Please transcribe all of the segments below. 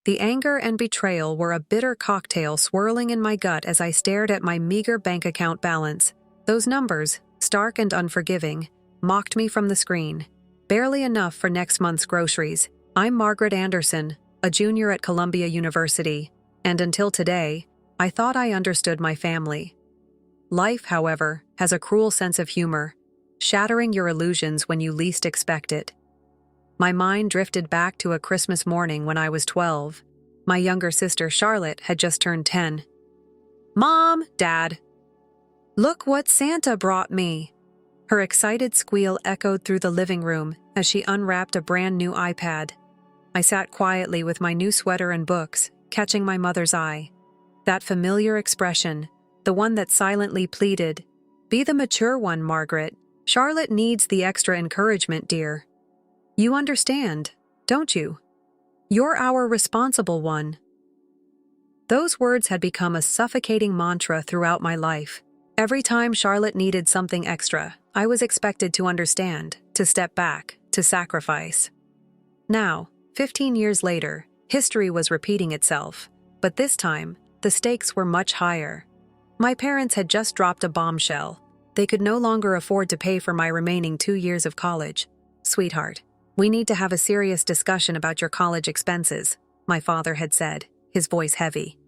The anger and betrayal were a bitter cocktail swirling in my gut as I stared at my meager bank account balance. Those numbers, stark and unforgiving, mocked me from the screen. Barely enough for next month's groceries. I'm Margaret Anderson, a junior at Columbia University, and until today, I thought I understood my family. Life, however, has a cruel sense of humor, shattering your illusions when you least expect it. My mind drifted back to a Christmas morning when I was 12. My younger sister Charlotte had just turned 10. "Mom, Dad, look what Santa brought me!" Her excited squeal echoed through the living room as she unwrapped a brand new iPad. I sat quietly with my new sweater and books, catching my mother's eye. That familiar expression, the one that silently pleaded, "Be the mature one, Margaret. Charlotte needs the extra encouragement, dear. You understand, don't you? You're our responsible one." Those words had become a suffocating mantra throughout my life. Every time Charlotte needed something extra, I was expected to understand, to step back, to sacrifice. Now, 15 years later, history was repeating itself, but this time, the stakes were much higher. My parents had just dropped a bombshell. They could no longer afford to pay for my remaining 2 years of college. "Sweetheart, we need to have a serious discussion about your college expenses," my father had said, his voice heavy.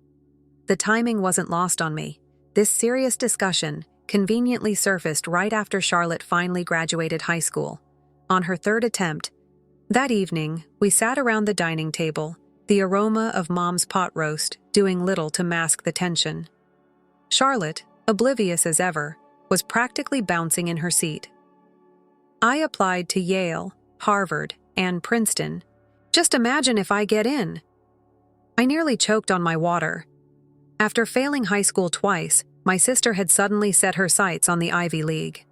The timing wasn't lost on me. This serious discussion conveniently surfaced right after Charlotte finally graduated high school. On her third attempt, that evening, we sat around the dining table, the aroma of Mom's pot roast doing little to mask the tension. Charlotte, oblivious as ever, was practically bouncing in her seat. "I applied to Yale, Harvard, and Princeton. Just imagine if I get in." I nearly choked on my water. After failing high school twice, my sister had suddenly set her sights on the Ivy League.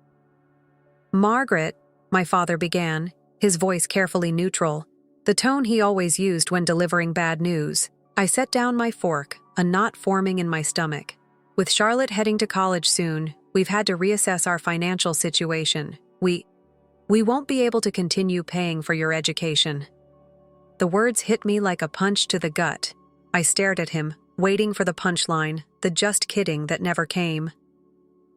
"Margaret," my father began, his voice carefully neutral, the tone he always used when delivering bad news. I set down my fork, a knot forming in my stomach. "With Charlotte heading to college soon, we've had to reassess our financial situation. We won't be able to continue paying for your education." The words hit me like a punch to the gut. I stared at him, waiting for the punchline, the just kidding that never came.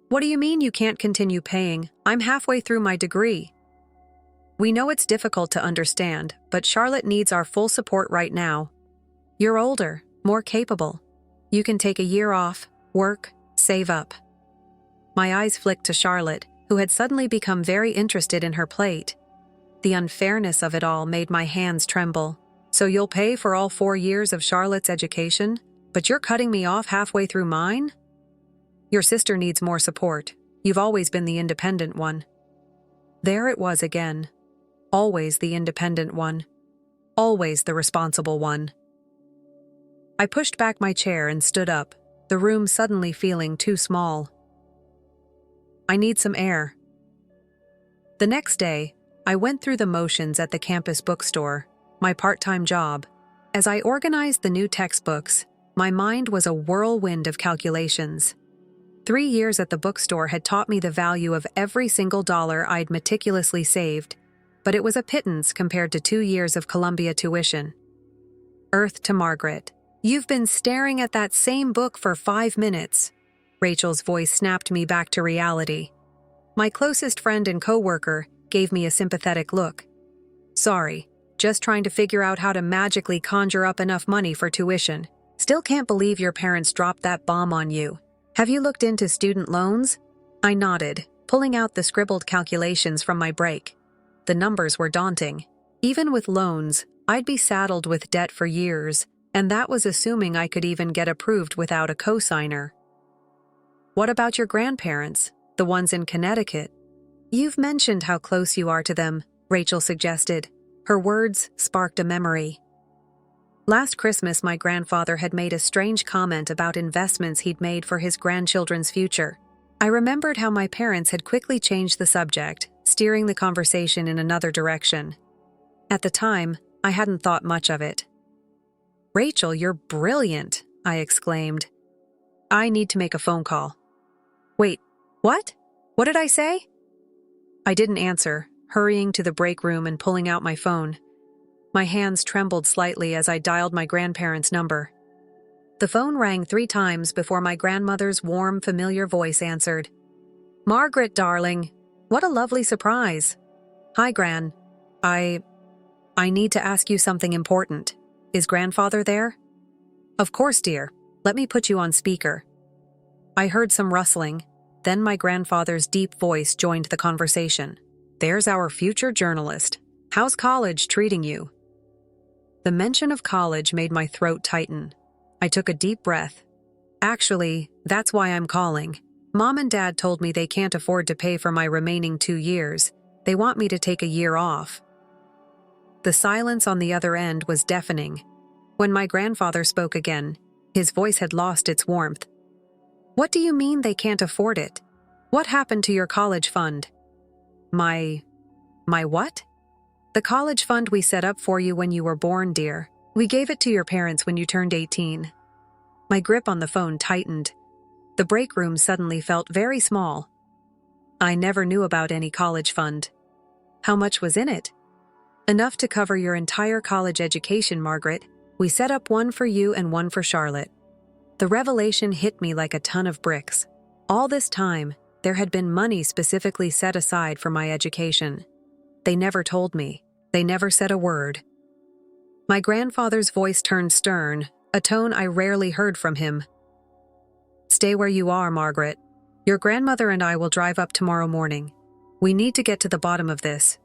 "What do you mean you can't continue paying? I'm halfway through my degree." "We know it's difficult to understand, but Charlotte needs our full support right now. You're older, more capable. You can take a year off, work, save up." My eyes flicked to Charlotte, who had suddenly become very interested in her plate. The unfairness of it all made my hands tremble. "So you'll pay for all 4 years of Charlotte's education, but you're cutting me off halfway through mine? Your sister needs more support. You've always been the independent one." There it was again. Always the independent one. Always the responsible one. I pushed back my chair and stood up, the room suddenly feeling too small. "I need some air." The next day, I went through the motions at the campus bookstore, my part-time job. As I organized the new textbooks, my mind was a whirlwind of calculations. 3 years at the bookstore had taught me the value of every single dollar I'd meticulously saved, but it was a pittance compared to 2 years of Columbia tuition. Earth to Margaret. "You've been staring at that same book for 5 minutes. Rachel's voice snapped me back to reality. My closest friend and coworker gave me a sympathetic look. "Sorry, just trying to figure out how to magically conjure up enough money for tuition. Still can't believe your parents dropped that bomb on you. Have you looked into student loans?" I nodded, pulling out the scribbled calculations from my break. The numbers were daunting. Even with loans, I'd be saddled with debt for years, and that was assuming I could even get approved without a cosigner. "What about your grandparents, the ones in Connecticut?" "You've mentioned how close you are to them," Rachel suggested. Her words sparked a memory. Last Christmas, my grandfather had made a strange comment about investments he'd made for his grandchildren's future. I remembered how my parents had quickly changed the subject, steering the conversation in another direction. At the time, I hadn't thought much of it. "Rachel, you're brilliant," I exclaimed. "I need to make a phone call." "Wait, what? What did I say?" I didn't answer, hurrying to the break room and pulling out my phone. My hands trembled slightly as I dialed my grandparents' number. The phone rang 3 times before my grandmother's warm, familiar voice answered. "Margaret, darling, what a lovely surprise." "Hi, Gran. I need to ask you something important. Is grandfather there?" "Of course, dear. Let me put you on speaker." I heard some rustling, then my grandfather's deep voice joined the conversation. "There's our future journalist. How's college treating you?" The mention of college made my throat tighten. I took a deep breath. "Actually, that's why I'm calling. Mom and Dad told me they can't afford to pay for my remaining 2 years. They want me to take a year off." The silence on the other end was deafening. When my grandfather spoke again, his voice had lost its warmth. "What do you mean they can't afford it? What happened to your college fund?" My what?" "The college fund we set up for you when you were born, dear. We gave it to your parents when you turned 18. My grip on the phone tightened. The break room suddenly felt very small. "I never knew about any college fund." "How much was in it?" "Enough to cover your entire college education, Margaret. We set up one for you and one for Charlotte." The revelation hit me like a ton of bricks. All this time, there had been money specifically set aside for my education. They never told me. They never said a word. My grandfather's voice turned stern, a tone I rarely heard from him. "Stay where you are, Margaret. Your grandmother and I will drive up tomorrow morning. We need to get to the bottom of this."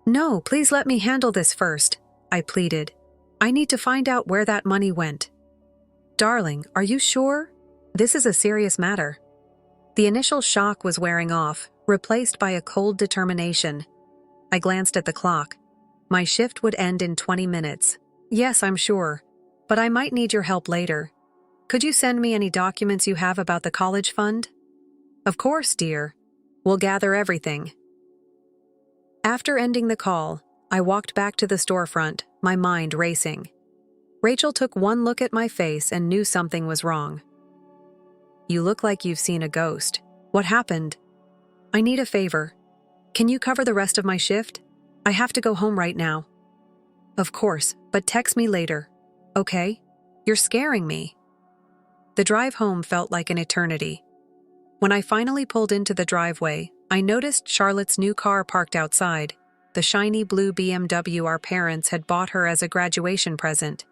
"No, please let me handle this first," I pleaded. "I need to find out where that money went." "Darling, are you sure? This is a serious matter." The initial shock was wearing off, replaced by a cold determination. I glanced at the clock. My shift would end in 20 minutes. "Yes, I'm sure, but I might need your help later. Could you send me any documents you have about the college fund?" "Of course, dear. We'll gather everything." After ending the call, I walked back to the storefront, my mind racing. Rachel took one look at my face and knew something was wrong. "You look like you've seen a ghost. What happened?" "I need a favor. Can you cover the rest of my shift? I have to go home right now." "Of course, but text me later. Okay? You're scaring me." The drive home felt like an eternity. When I finally pulled into the driveway, I noticed Charlotte's new car parked outside, the shiny blue BMW our parents had bought her as a graduation present.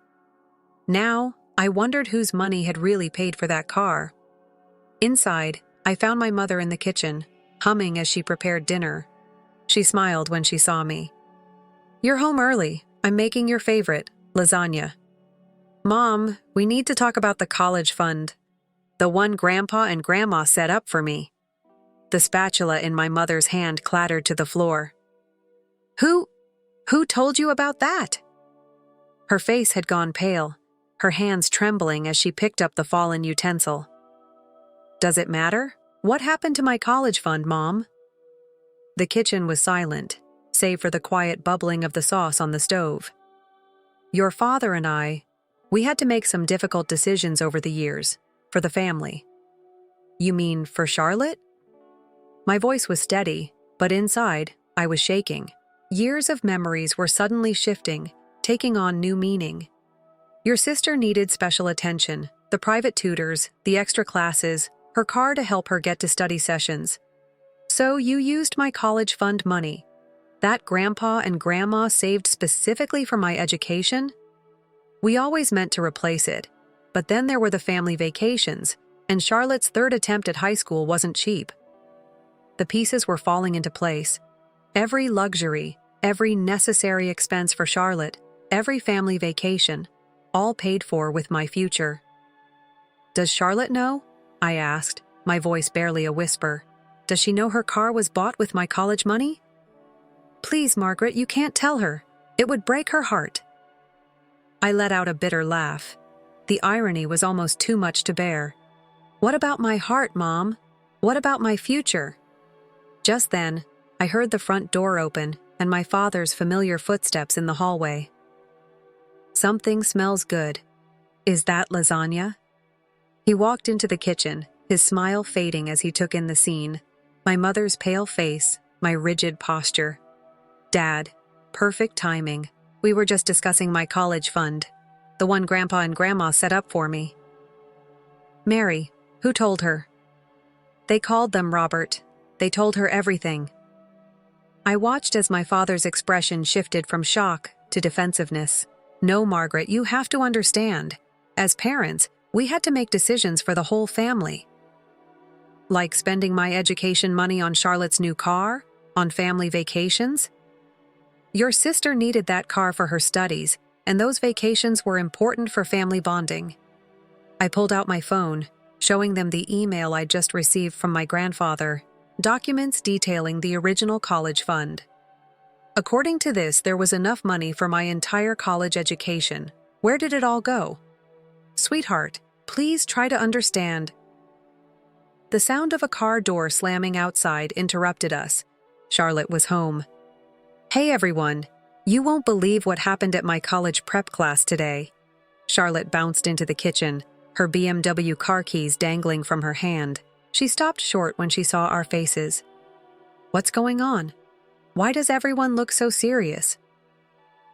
Now, I wondered whose money had really paid for that car. Inside, I found my mother in the kitchen, humming as she prepared dinner. She smiled when she saw me. "You're home early. I'm making your favorite, lasagna." "Mom, we need to talk about the college fund. The one Grandpa and Grandma set up for me." The spatula in my mother's hand clattered to the floor. Who told you about that?" Her face had gone pale, her hands trembling as she picked up the fallen utensil. "Does it matter? What happened to my college fund, Mom?" The kitchen was silent, save for the quiet bubbling of the sauce on the stove. "Your father and we had to make some difficult decisions over the years, for the family." "You mean for Charlotte?" My voice was steady, but inside, I was shaking. Years of memories were suddenly shifting, taking on new meaning. "Your sister needed special attention, the private tutors, the extra classes, her car to help her get to study sessions. So you used my college fund money. That Grandpa and Grandma saved specifically for my education? We always meant to replace it, but then there were the family vacations, and Charlotte's third attempt at high school wasn't cheap." The pieces were falling into place. Every luxury, every necessary expense for Charlotte, every family vacation, all paid for with my future. "Does Charlotte know?" I asked, my voice barely a whisper. "Does she know her car was bought with my college money?" "Please, Margaret, you can't tell her. It would break her heart." I let out a bitter laugh. The irony was almost too much to bear. "What about my heart, Mom? What about my future?" Just then, I heard the front door open and my father's familiar footsteps in the hallway. "Something smells good. Is that lasagna?" He walked into the kitchen, his smile fading as he took in the scene. My mother's pale face, my rigid posture. Dad, perfect timing. We were just discussing my college fund, the one Grandpa and Grandma set up for me. Mary, who told her? They called them, Robert. They told her everything. I watched as my father's expression shifted from shock to defensiveness. No, Margaret, you have to understand. As parents, we had to make decisions for the whole family. Like spending my education money on Charlotte's new car, on family vacations. Your sister needed that car for her studies, and those vacations were important for family bonding. I pulled out my phone, showing them the email I'd just received from my grandfather, documents detailing the original college fund. According to this, there was enough money for my entire college education. Where did it all go? Sweetheart, please try to understand. The sound of a car door slamming outside interrupted us. Charlotte was home. Hey everyone, you won't believe what happened at my college prep class today. Charlotte bounced into the kitchen, her BMW car keys dangling from her hand. She stopped short when she saw our faces. What's going on? Why does everyone look so serious?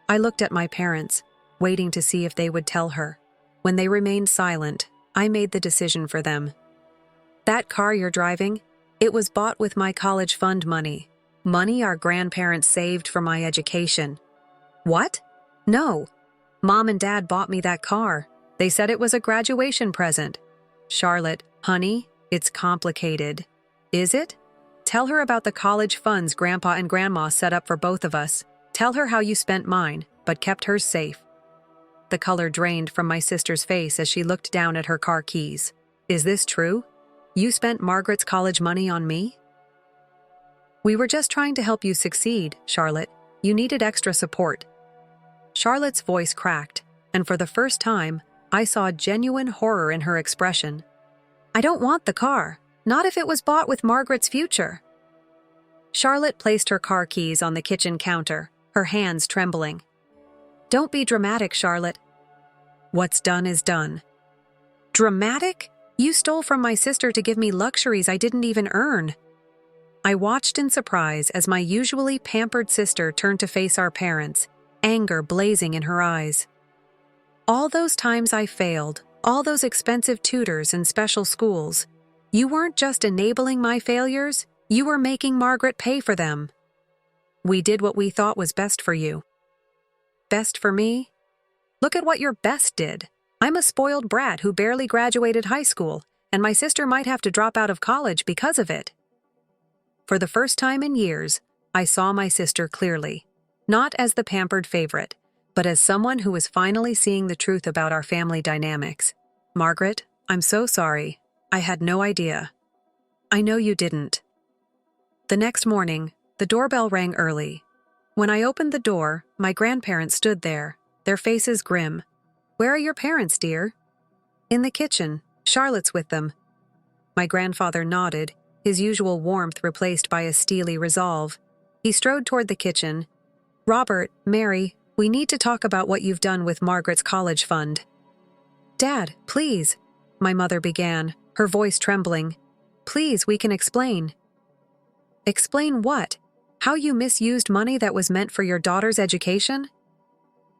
I looked at my parents, waiting to see if they would tell her. When they remained silent, I made the decision for them. That car you're driving, it was bought with my college fund money. Money our grandparents saved for my education. What? No. Mom and Dad bought me that car. They said it was a graduation present. Charlotte, honey, it's complicated. Is it? Tell her about the college funds Grandpa and Grandma set up for both of us. Tell her how you spent mine, but kept hers safe. The color drained from my sister's face as she looked down at her car keys. Is this true? You spent Margaret's college money on me? We were just trying to help you succeed, Charlotte. You needed extra support. Charlotte's voice cracked, and for the first time, I saw genuine horror in her expression. I don't want the car. Not if it was bought with Margaret's future. Charlotte placed her car keys on the kitchen counter, her hands trembling. Don't be dramatic, Charlotte. What's done is done. Dramatic? You stole from my sister to give me luxuries I didn't even earn. I watched in surprise as my usually pampered sister turned to face our parents, anger blazing in her eyes. All those times I failed, all those expensive tutors and special schools, you weren't just enabling my failures, you were making Margaret pay for them. We did what we thought was best for you. Best for me? Look at what your best did. I'm a spoiled brat who barely graduated high school, and my sister might have to drop out of college because of it. For the first time in years, I saw my sister clearly, not as the pampered favorite, but as someone who was finally seeing the truth about our family dynamics. Margaret, I'm so sorry. I had no idea. I know you didn't. The next morning, the doorbell rang early. When I opened the door, my grandparents stood there, their faces grim. Where are your parents, dear? In the kitchen. Charlotte's with them. My grandfather nodded, his usual warmth replaced by a steely resolve. He strode toward the kitchen. Robert, Mary, we need to talk about what you've done with Margaret's college fund. Dad, please, my mother began, her voice trembling. Please, we can explain. Explain what? How you misused money that was meant for your daughter's education?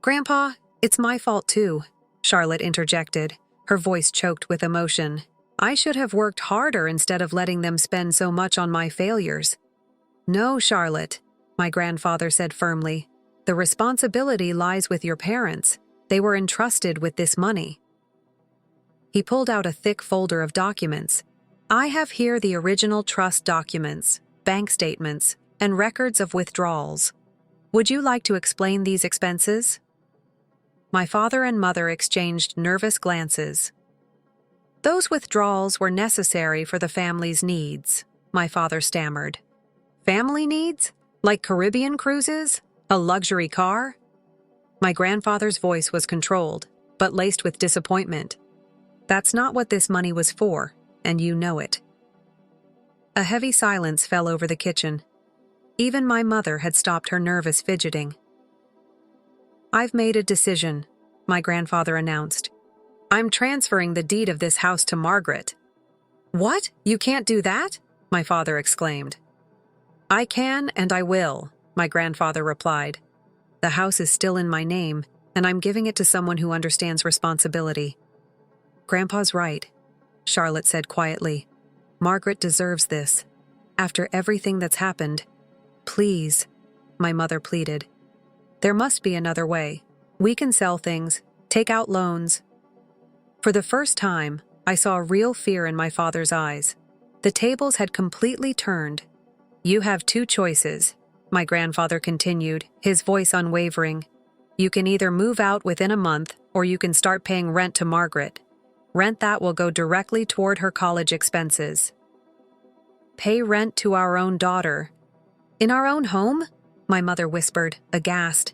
Grandpa, it's my fault too, Charlotte interjected, her voice choked with emotion. I should have worked harder instead of letting them spend so much on my failures. No, Charlotte, my grandfather said firmly. The responsibility lies with your parents. They were entrusted with this money. He pulled out a thick folder of documents. I have here the original trust documents, bank statements, and records of withdrawals. Would you like to explain these expenses? My father and mother exchanged nervous glances. Those withdrawals were necessary for the family's needs, my father stammered. Family needs? Like Caribbean cruises? A luxury car? My grandfather's voice was controlled, but laced with disappointment. That's not what this money was for, and you know it. A heavy silence fell over the kitchen. Even my mother had stopped her nervous fidgeting. I've made a decision, my grandfather announced. I'm transferring the deed of this house to Margaret. What? You can't do that? My father exclaimed. I can and I will, my grandfather replied. The house is still in my name, and I'm giving it to someone who understands responsibility." "Grandpa's right," Charlotte said quietly. "Margaret deserves this. After everything that's happened." "Please," my mother pleaded. "There must be another way. We can sell things, take out loans." For the first time, I saw real fear in my father's eyes. The tables had completely turned. "You have two choices," my grandfather continued, his voice unwavering. "You can either move out within a month, or you can start paying rent to Margaret. Rent that will go directly toward her college expenses." "Pay rent to our own daughter? In our own home?" my mother whispered, aghast.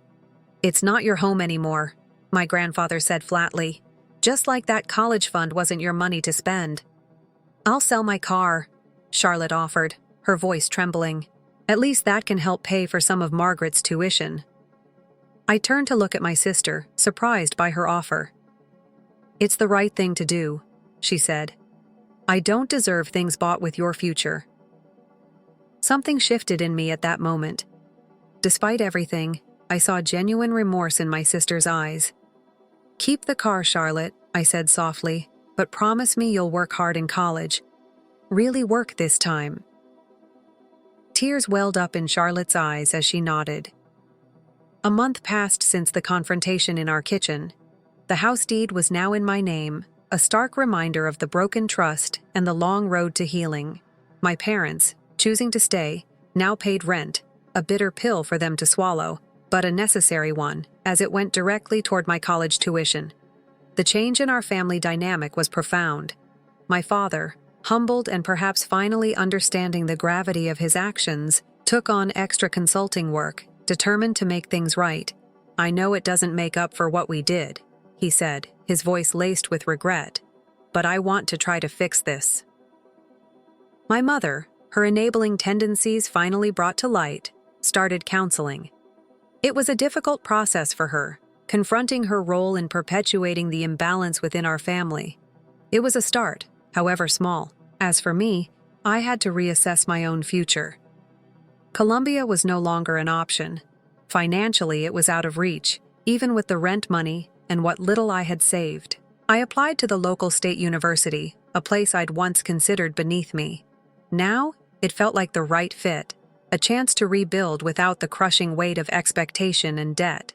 "It's not your home anymore," my grandfather said flatly. "Just like that college fund wasn't your money to spend." "I'll sell my car," Charlotte offered, her voice trembling. "At least that can help pay for some of Margaret's tuition." I turned to look at my sister, surprised by her offer. "It's the right thing to do," she said. "I don't deserve things bought with your future." Something shifted in me at that moment. Despite everything, I saw genuine remorse in my sister's eyes. "Keep the car, Charlotte," I said softly, "but promise me you'll work hard in college. Really work this time." Tears welled up in Charlotte's eyes as she nodded. A month passed since the confrontation in our kitchen. The house deed was now in my name, a stark reminder of the broken trust and the long road to healing. My parents, choosing to stay, now paid rent, a bitter pill for them to swallow, but a necessary one, as it went directly toward my college tuition. The change in our family dynamic was profound. My father, humbled and perhaps finally understanding the gravity of his actions, took on extra consulting work, determined to make things right. "I know it doesn't make up for what we did," he said, his voice laced with regret, "but I want to try to fix this." My mother, her enabling tendencies finally brought to light, started counseling. It was a difficult process for her, confronting her role in perpetuating the imbalance within our family. It was a start, however small. As for me, I had to reassess my own future. Columbia was no longer an option. Financially, it was out of reach, even with the rent money and what little I had saved. I applied to the local state university, a place I'd once considered beneath me. Now, it felt like the right fit, a chance to rebuild without the crushing weight of expectation and debt.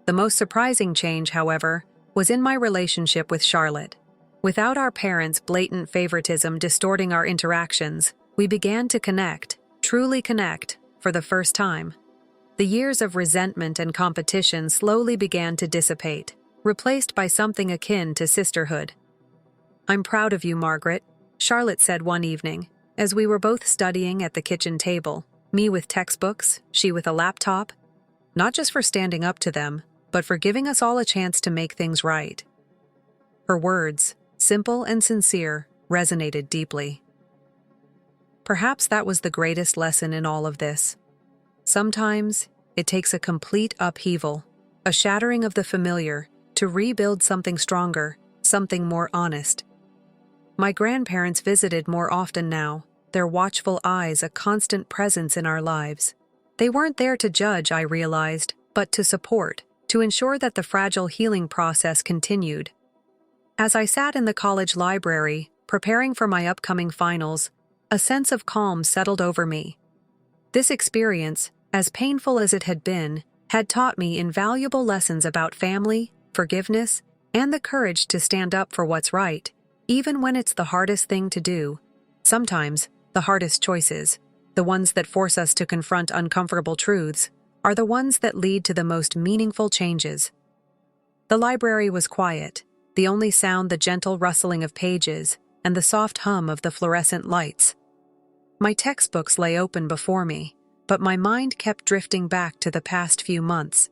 The most surprising change, however, was in my relationship with Charlotte. Without our parents' blatant favoritism distorting our interactions, we began to connect, truly connect, for the first time. The years of resentment and competition slowly began to dissipate, replaced by something akin to sisterhood. "I'm proud of you, Margaret," Charlotte said one evening, as we were both studying at the kitchen table, me with textbooks, she with a laptop, not just for standing up to them, but for giving us all a chance to make things right. Her words, simple and sincere, resonated deeply. Perhaps that was the greatest lesson in all of this. Sometimes, it takes a complete upheaval, a shattering of the familiar, to rebuild something stronger, something more honest. My grandparents visited more often now, their watchful eyes a constant presence in our lives. They weren't there to judge, I realized, but to support, to ensure that the fragile healing process continued. As I sat in the college library, preparing for my upcoming finals, a sense of calm settled over me. This experience, as painful as it had been, had taught me invaluable lessons about family, forgiveness, and the courage to stand up for what's right, even when it's the hardest thing to do. Sometimes, the hardest choices, the ones that force us to confront uncomfortable truths, are the ones that lead to the most meaningful changes. The library was quiet, the only sound the gentle rustling of pages and the soft hum of the fluorescent lights. My textbooks lay open before me, but my mind kept drifting back to the past few months.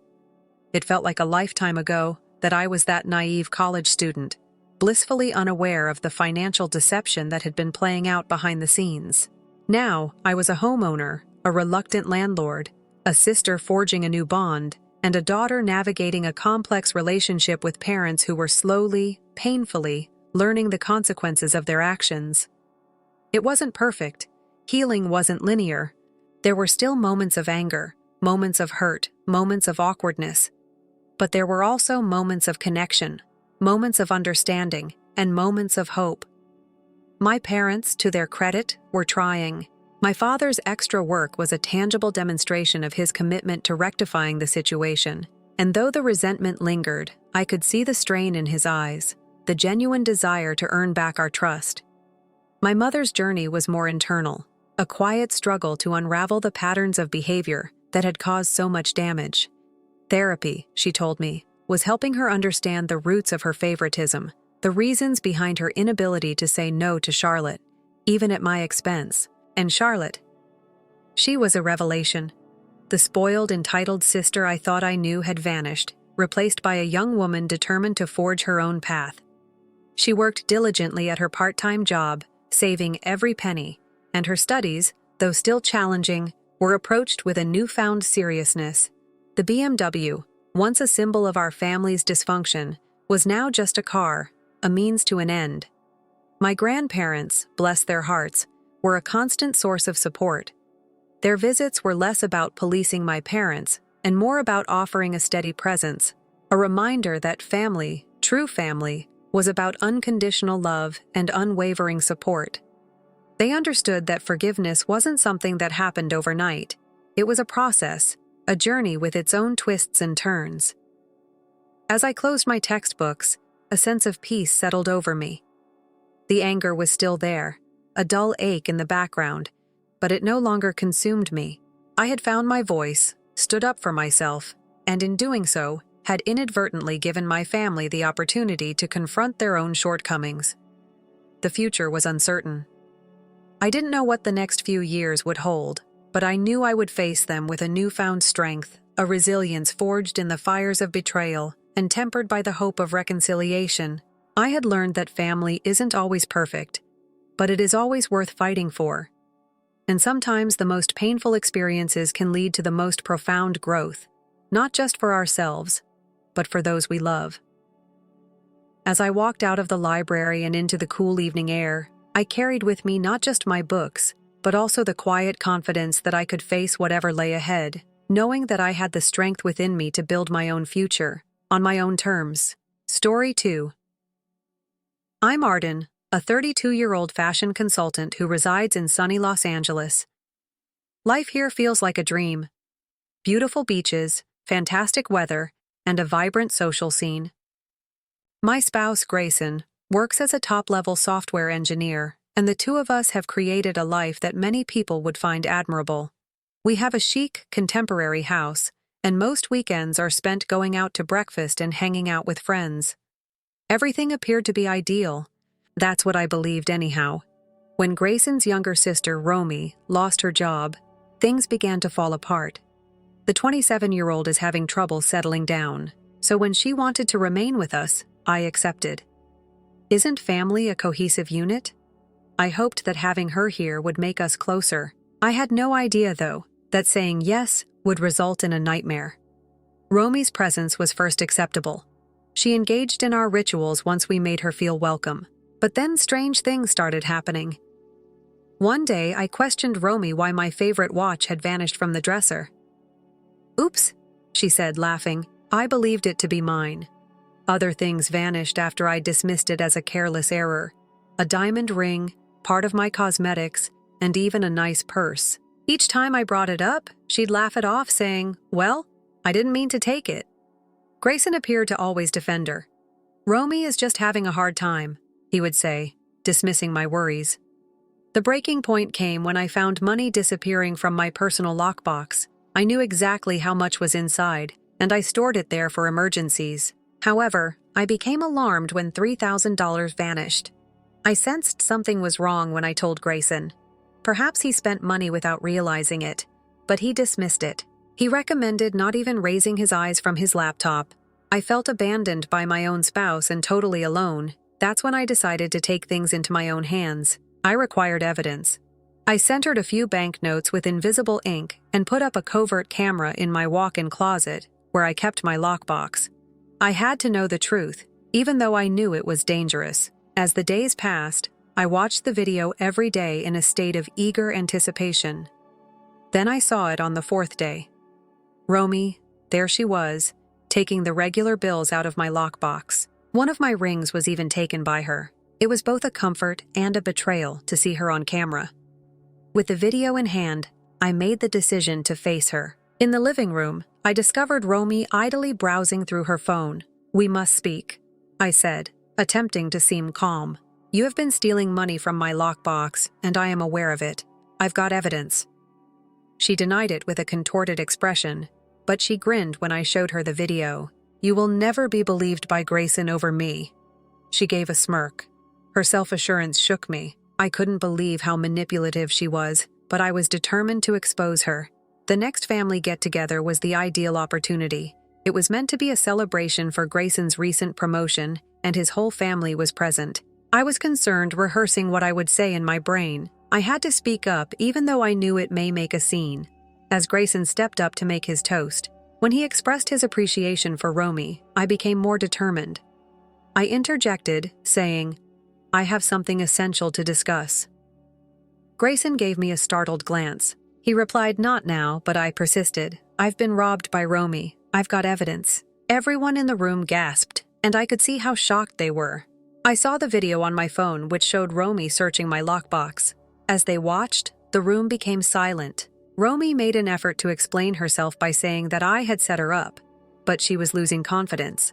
It felt like a lifetime ago that I was that naive college student, blissfully unaware of the financial deception that had been playing out behind the scenes. Now, I was a homeowner, a reluctant landlord, a sister forging a new bond, and a daughter navigating a complex relationship with parents who were slowly, painfully, learning the consequences of their actions. It wasn't perfect. Healing wasn't linear. There were still moments of anger, moments of hurt, moments of awkwardness. But there were also moments of connection, moments of understanding, and moments of hope. My parents, to their credit, were trying. My father's extra work was a tangible demonstration of his commitment to rectifying the situation, and though the resentment lingered, I could see the strain in his eyes, the genuine desire to earn back our trust. My mother's journey was more internal, a quiet struggle to unravel the patterns of behavior that had caused so much damage. Therapy, she told me, was helping her understand the roots of her favoritism, the reasons behind her inability to say no to Charlotte, even at my expense. And Charlotte, she was a revelation. The spoiled, entitled sister I thought I knew had vanished, replaced by a young woman determined to forge her own path. She worked diligently at her part-time job, saving every penny, and her studies, though still challenging, were approached with a newfound seriousness. The BMW, once a symbol of our family's dysfunction, was now just a car, a means to an end. My grandparents, bless their hearts, were a constant source of support. Their visits were less about policing my parents and more about offering a steady presence, a reminder that family, true family, was about unconditional love and unwavering support. They understood that forgiveness wasn't something that happened overnight. It was a process, a journey with its own twists and turns. As I closed my textbooks, a sense of peace settled over me. The anger was still there, a dull ache in the background, but it no longer consumed me. I had found my voice, stood up for myself, and in doing so, had inadvertently given my family the opportunity to confront their own shortcomings. The future was uncertain. I didn't know what the next few years would hold, but I knew I would face them with a newfound strength, a resilience forged in the fires of betrayal and tempered by the hope of reconciliation. I had learned that family isn't always perfect, but it is always worth fighting for. And sometimes the most painful experiences can lead to the most profound growth, not just for ourselves, but for those we love. As I walked out of the library and into the cool evening air, I carried with me not just my books, but also the quiet confidence that I could face whatever lay ahead, knowing that I had the strength within me to build my own future, on my own terms. Story 2. I'm Arden, a 32-year-old fashion consultant who resides in sunny Los Angeles. Life here feels like a dream. Beautiful beaches, fantastic weather, and a vibrant social scene. My spouse, Grayson, works as a top-level software engineer, and the two of us have created a life that many people would find admirable. We have a chic, contemporary house, and most weekends are spent going out to breakfast and hanging out with friends. Everything appeared to be ideal. That's what I believed anyhow. When Grayson's younger sister, Romy, lost her job, things began to fall apart. The 27-year-old is having trouble settling down, so when she wanted to remain with us, I accepted. Isn't family a cohesive unit? I hoped that having her here would make us closer. I had no idea, though, that saying yes would result in a nightmare. Romy's presence was first acceptable. She engaged in our rituals once we made her feel welcome. But then strange things started happening. One day, I questioned Romy why my favorite watch had vanished from the dresser. "Oops," she said, laughing. I believed it to be mine. Other things vanished after I dismissed it as a careless error. A diamond ring, part of my cosmetics, and even a nice purse. Each time I brought it up, she'd laugh it off, saying, "Well, I didn't mean to take it." Grayson appeared to always defend her. "Romy is just having a hard time," he would say, dismissing my worries. The breaking point came when I found money disappearing from my personal lockbox. I knew exactly how much was inside, and I stored it there for emergencies. However, I became alarmed when $3,000 vanished. I sensed something was wrong when I told Grayson. Perhaps he spent money without realizing it, but he dismissed it. He recommended not even raising his eyes from his laptop. I felt abandoned by my own spouse and totally alone. That's when I decided to take things into my own hands. I required evidence. I centered a few banknotes with invisible ink and put up a covert camera in my walk-in closet, where I kept my lockbox. I had to know the truth, even though I knew it was dangerous. As the days passed, I watched the video every day in a state of eager anticipation. Then I saw it on the fourth day. Romy, there she was, taking the regular bills out of my lockbox. One of my rings was even taken by her. It was both a comfort and a betrayal to see her on camera. With the video in hand, I made the decision to face her. In the living room, I discovered Romy idly browsing through her phone. "We must speak," I said, attempting to seem calm. "You have been stealing money from my lockbox, and I am aware of it. I've got evidence." She denied it with a contorted expression, but she grinned when I showed her the video. "You will never be believed by Grayson over me." She gave a smirk. Her self-assurance shook me. I couldn't believe how manipulative she was, but I was determined to expose her. The next family get-together was the ideal opportunity. It was meant to be a celebration for Grayson's recent promotion, and his whole family was present. I was concerned rehearsing what I would say in my brain. I had to speak up even though I knew it may make a scene. As Grayson stepped up to make his toast, when he expressed his appreciation for Romy, I became more determined. I interjected, saying, "I have something essential to discuss." Grayson gave me a startled glance. He replied, "Not now," but I persisted. "I've been robbed by Romy. I've got evidence." Everyone in the room gasped, and I could see how shocked they were. I saw the video on my phone which showed Romy searching my lockbox. As they watched, the room became silent. Romy made an effort to explain herself by saying that I had set her up, but she was losing confidence.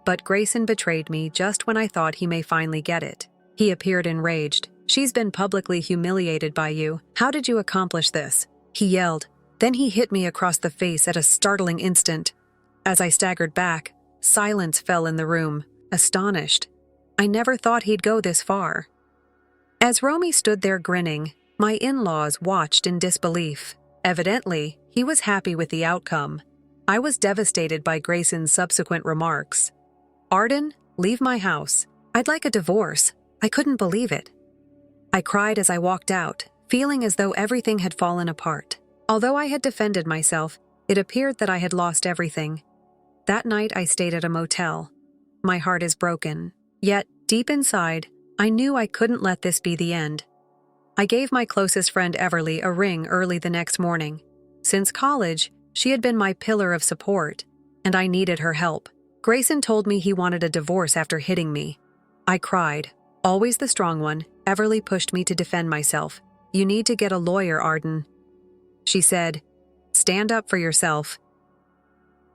But Grayson betrayed me just when I thought he may finally get it. He appeared enraged. "She's been publicly humiliated by you. How did you accomplish this?" he yelled. Then he hit me across the face at a startling instant. As I staggered back, silence fell in the room, astonished. I never thought he'd go this far. As Romy stood there grinning, my in-laws watched in disbelief. Evidently, he was happy with the outcome. I was devastated by Grayson's subsequent remarks. "Arden, leave my house. I'd like a divorce." I couldn't believe it. I cried as I walked out, feeling as though everything had fallen apart. Although I had defended myself, it appeared that I had lost everything. That night I stayed at a motel. My heart is broken. Yet, deep inside, I knew I couldn't let this be the end. I gave my closest friend Everly a ring early the next morning. Since college, she had been my pillar of support, and I needed her help. Grayson told me he wanted a divorce after hitting me. I cried. Always the strong one, Everly pushed me to defend myself. "You need to get a lawyer, Arden." She said, "Stand up for yourself."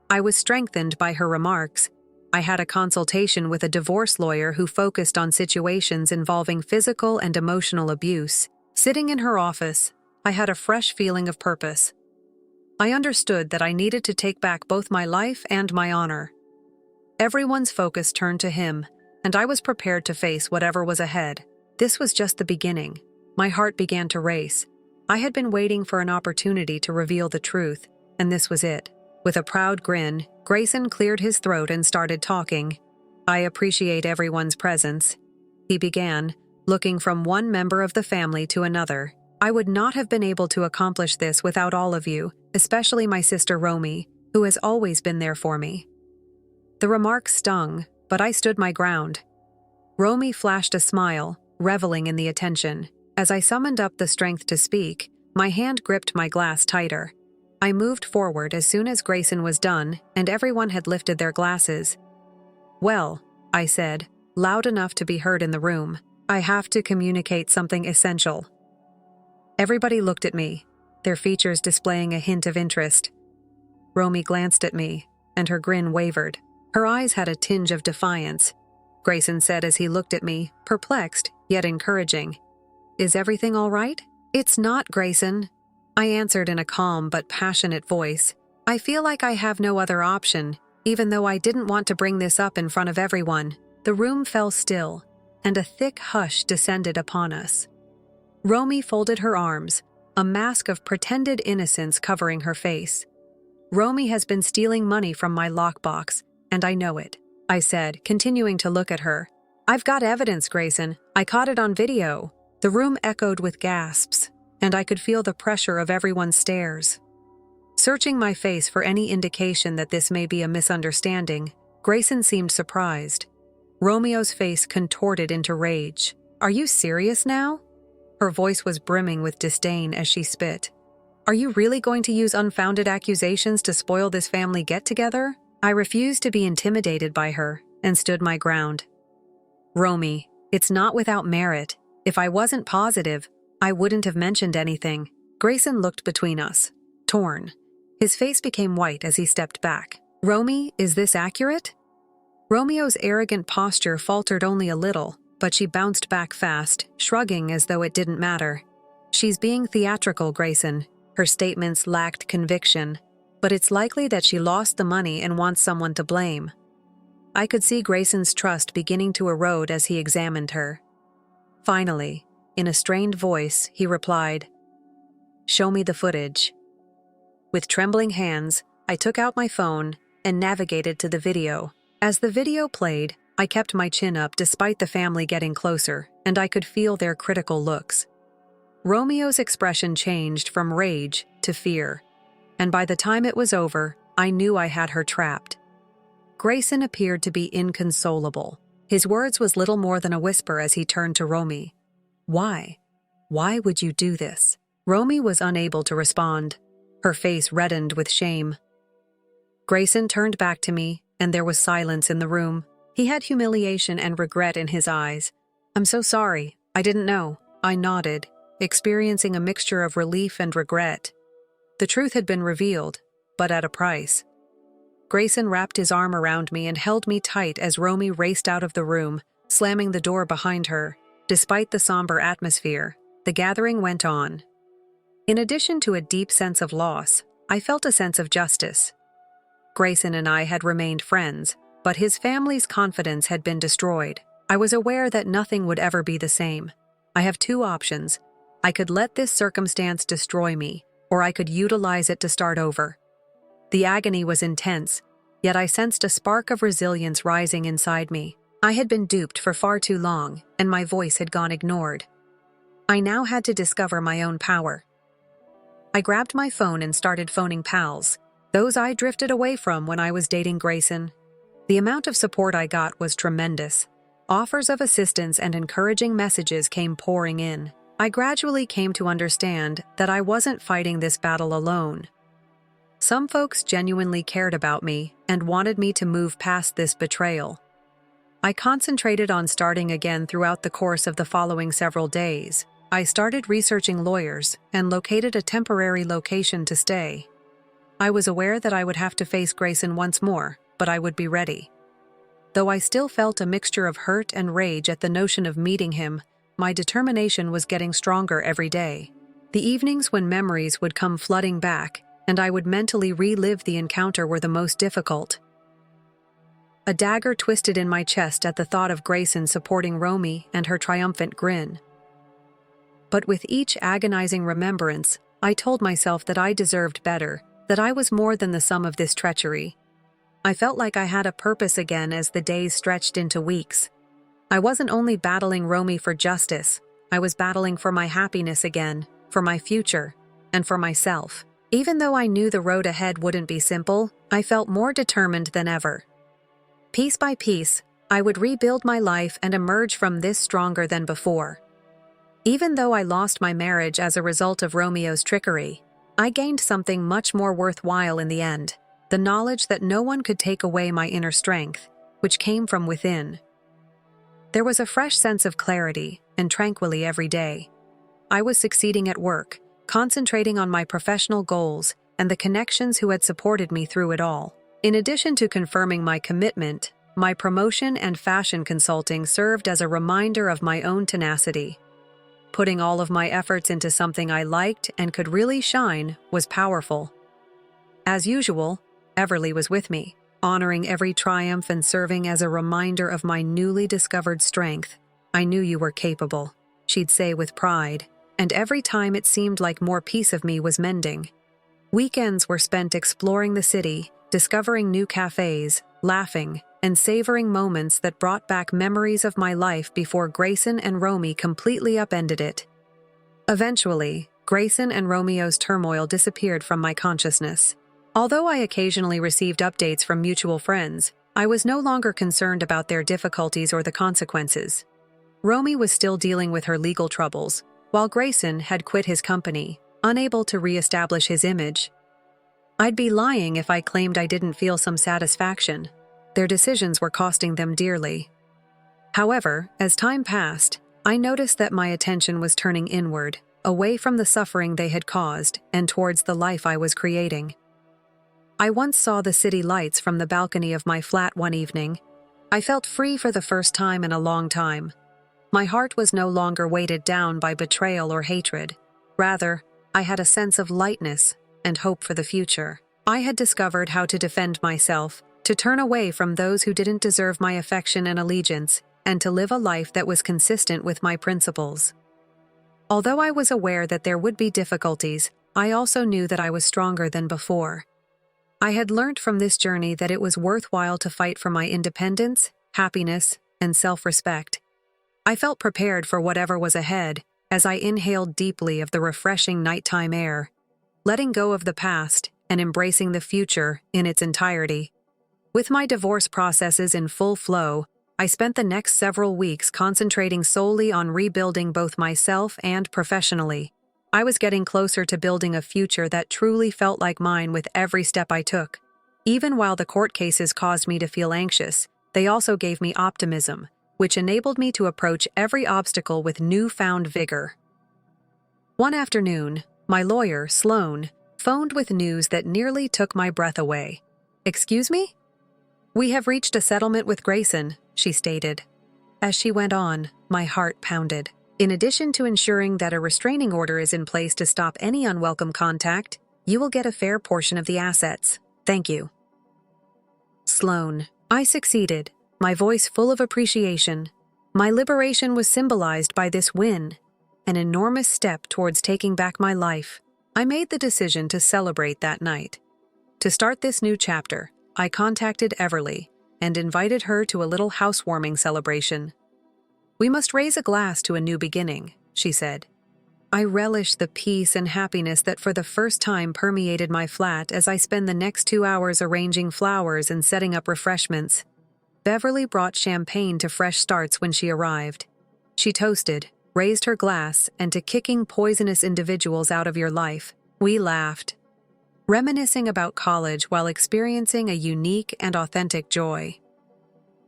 I was strengthened by her remarks. I had a consultation with a divorce lawyer who focused on situations involving physical and emotional abuse. Sitting in her office, I had a fresh feeling of purpose. I understood that I needed to take back both my life and my honor. Everyone's focus turned to him, and I was prepared to face whatever was ahead. This was just the beginning. My heart began to race. I had been waiting for an opportunity to reveal the truth, and this was it. With a proud grin, Grayson cleared his throat and started talking. "I appreciate everyone's presence," he began, looking from one member of the family to another. "I would not have been able to accomplish this without all of you, especially my sister Romy, who has always been there for me." The remark stung, but I stood my ground. Romy flashed a smile, reveling in the attention. As I summoned up the strength to speak, my hand gripped my glass tighter. I moved forward as soon as Grayson was done and everyone had lifted their glasses. "Well," I said, loud enough to be heard in the room, "I have to communicate something essential." Everybody looked at me, their features displaying a hint of interest. Romy glanced at me, and her grin wavered. Her eyes had a tinge of defiance. Grayson said as he looked at me, perplexed, yet encouraging, "Is everything all right?" "It's not, Grayson," I answered in a calm but passionate voice. "I feel like I have no other option, even though I didn't want to bring this up in front of everyone." The room fell still, and a thick hush descended upon us. Romy folded her arms, a mask of pretended innocence covering her face. "Romy has been stealing money from my lockbox, and I know it," I said, continuing to look at her. "I've got evidence, Grayson. I caught it on video." The room echoed with gasps, and I could feel the pressure of everyone's stares. Searching my face for any indication that this may be a misunderstanding, Grayson seemed surprised. Romeo's face contorted into rage. "Are you serious now?" Her voice was brimming with disdain as she spit. Are you really going to use unfounded accusations to spoil this family get-together? I refused to be intimidated by her and stood my ground. Romy, it's not without merit. If I wasn't positive, I wouldn't have mentioned anything. Grayson looked between us, torn. His face became white as he stepped back. Romy, is this accurate? Romeo's arrogant posture faltered only a little, but she bounced back fast, shrugging as though it didn't matter. She's being theatrical, Grayson. Her statements lacked conviction, but it's likely that she lost the money and wants someone to blame. I could see Grayson's trust beginning to erode as he examined her. Finally, in a strained voice, he replied, "Show me the footage." With trembling hands, I took out my phone and navigated to the video. As the video played, I kept my chin up despite the family getting closer, and I could feel their critical looks. Romeo's expression changed from rage to fear, and by the time it was over, I knew I had her trapped. Grayson appeared to be inconsolable. His words was little more than a whisper as he turned to Romy. Why? Why would you do this? Romy was unable to respond. Her face reddened with shame. Grayson turned back to me, and there was silence in the room. He had humiliation and regret in his eyes. "I'm so sorry. I didn't know." I nodded, experiencing a mixture of relief and regret. The truth had been revealed, but at a price. Grayson wrapped his arm around me and held me tight as Romy raced out of the room, slamming the door behind her. Despite the somber atmosphere, the gathering went on. In addition to a deep sense of loss, I felt a sense of justice. Grayson and I had remained friends, but his family's confidence had been destroyed. I was aware that nothing would ever be the same. I have two options. I could let this circumstance destroy me, or I could utilize it to start over. The agony was intense, yet I sensed a spark of resilience rising inside me. I had been duped for far too long, and my voice had gone ignored. I now had to discover my own power. I grabbed my phone and started phoning pals, those I drifted away from when I was dating Grayson. The amount of support I got was tremendous. Offers of assistance and encouraging messages came pouring in. I gradually came to understand that I wasn't fighting this battle alone. Some folks genuinely cared about me and wanted me to move past this betrayal. I concentrated on starting again throughout the course of the following several days. I started researching lawyers and located a temporary location to stay. I was aware that I would have to face Grayson once more, but I would be ready. Though I still felt a mixture of hurt and rage at the notion of meeting him, my determination was getting stronger every day. The evenings when memories would come flooding back, and I would mentally relive the encounter were the most difficult. A dagger twisted in my chest at the thought of Grayson supporting Romy and her triumphant grin. But with each agonizing remembrance, I told myself that I deserved better, that I was more than the sum of this treachery. I felt like I had a purpose again as the days stretched into weeks. I wasn't only battling Romy for justice, I was battling for my happiness again, for my future, and for myself. Even though I knew the road ahead wouldn't be simple, I felt more determined than ever. Piece by piece, I would rebuild my life and emerge from this stronger than before. Even though I lost my marriage as a result of Romeo's trickery, I gained something much more worthwhile in the end, the knowledge that no one could take away my inner strength, which came from within. There was a fresh sense of clarity and tranquility every day. I was succeeding at work, concentrating on my professional goals and the connections who had supported me through it all. In addition to confirming my commitment, my promotion and fashion consulting served as a reminder of my own tenacity. Putting all of my efforts into something I liked and could really shine was powerful. As usual, Everly was with me, honoring every triumph and serving as a reminder of my newly discovered strength. "I knew you were capable," she'd say with pride, and every time it seemed like more piece of me was mending. Weekends were spent exploring the city, discovering new cafes, laughing, and savoring moments that brought back memories of my life before Grayson and Romy completely upended it. Eventually, Grayson and Romeo's turmoil disappeared from my consciousness. Although I occasionally received updates from mutual friends, I was no longer concerned about their difficulties or the consequences. Romy was still dealing with her legal troubles, while Grayson had quit his company, unable to re-establish his image. I'd be lying if I claimed I didn't feel some satisfaction. Their decisions were costing them dearly. However, as time passed, I noticed that my attention was turning inward, away from the suffering they had caused and towards the life I was creating. I once saw the city lights from the balcony of my flat one evening. I felt free for the first time in a long time. My heart was no longer weighted down by betrayal or hatred. Rather, I had a sense of lightness and hope for the future. I had discovered how to defend myself, to turn away from those who didn't deserve my affection and allegiance, and to live a life that was consistent with my principles. Although I was aware that there would be difficulties, I also knew that I was stronger than before. I had learned from this journey that it was worthwhile to fight for my independence, happiness, and self-respect. I felt prepared for whatever was ahead as I inhaled deeply of the refreshing nighttime air, letting go of the past and embracing the future in its entirety. With my divorce processes in full flow, I spent the next several weeks concentrating solely on rebuilding both myself and professionally. I was getting closer to building a future that truly felt like mine with every step I took. Even while the court cases caused me to feel anxious, they also gave me optimism, which enabled me to approach every obstacle with newfound vigor. One afternoon, my lawyer, Sloan, phoned with news that nearly took my breath away. "Excuse me?" "We have reached a settlement with Grayson," she stated. As she went on, my heart pounded. "In addition to ensuring that a restraining order is in place to stop any unwelcome contact, you will get a fair portion of the assets. Thank you." Sloan. I succeeded, my voice full of appreciation. My liberation was symbolized by this win, an enormous step towards taking back my life. I made the decision to celebrate that night. To start this new chapter, I contacted Everly and invited her to a little housewarming celebration. "We must raise a glass to a new beginning," she said. I relished the peace and happiness that for the first time permeated my flat as I spent the next 2 hours arranging flowers and setting up refreshments. Beverly brought champagne to fresh starts when she arrived. She toasted, raised her glass, and to kicking poisonous individuals out of your life. We laughed, reminiscing about college while experiencing a unique and authentic joy.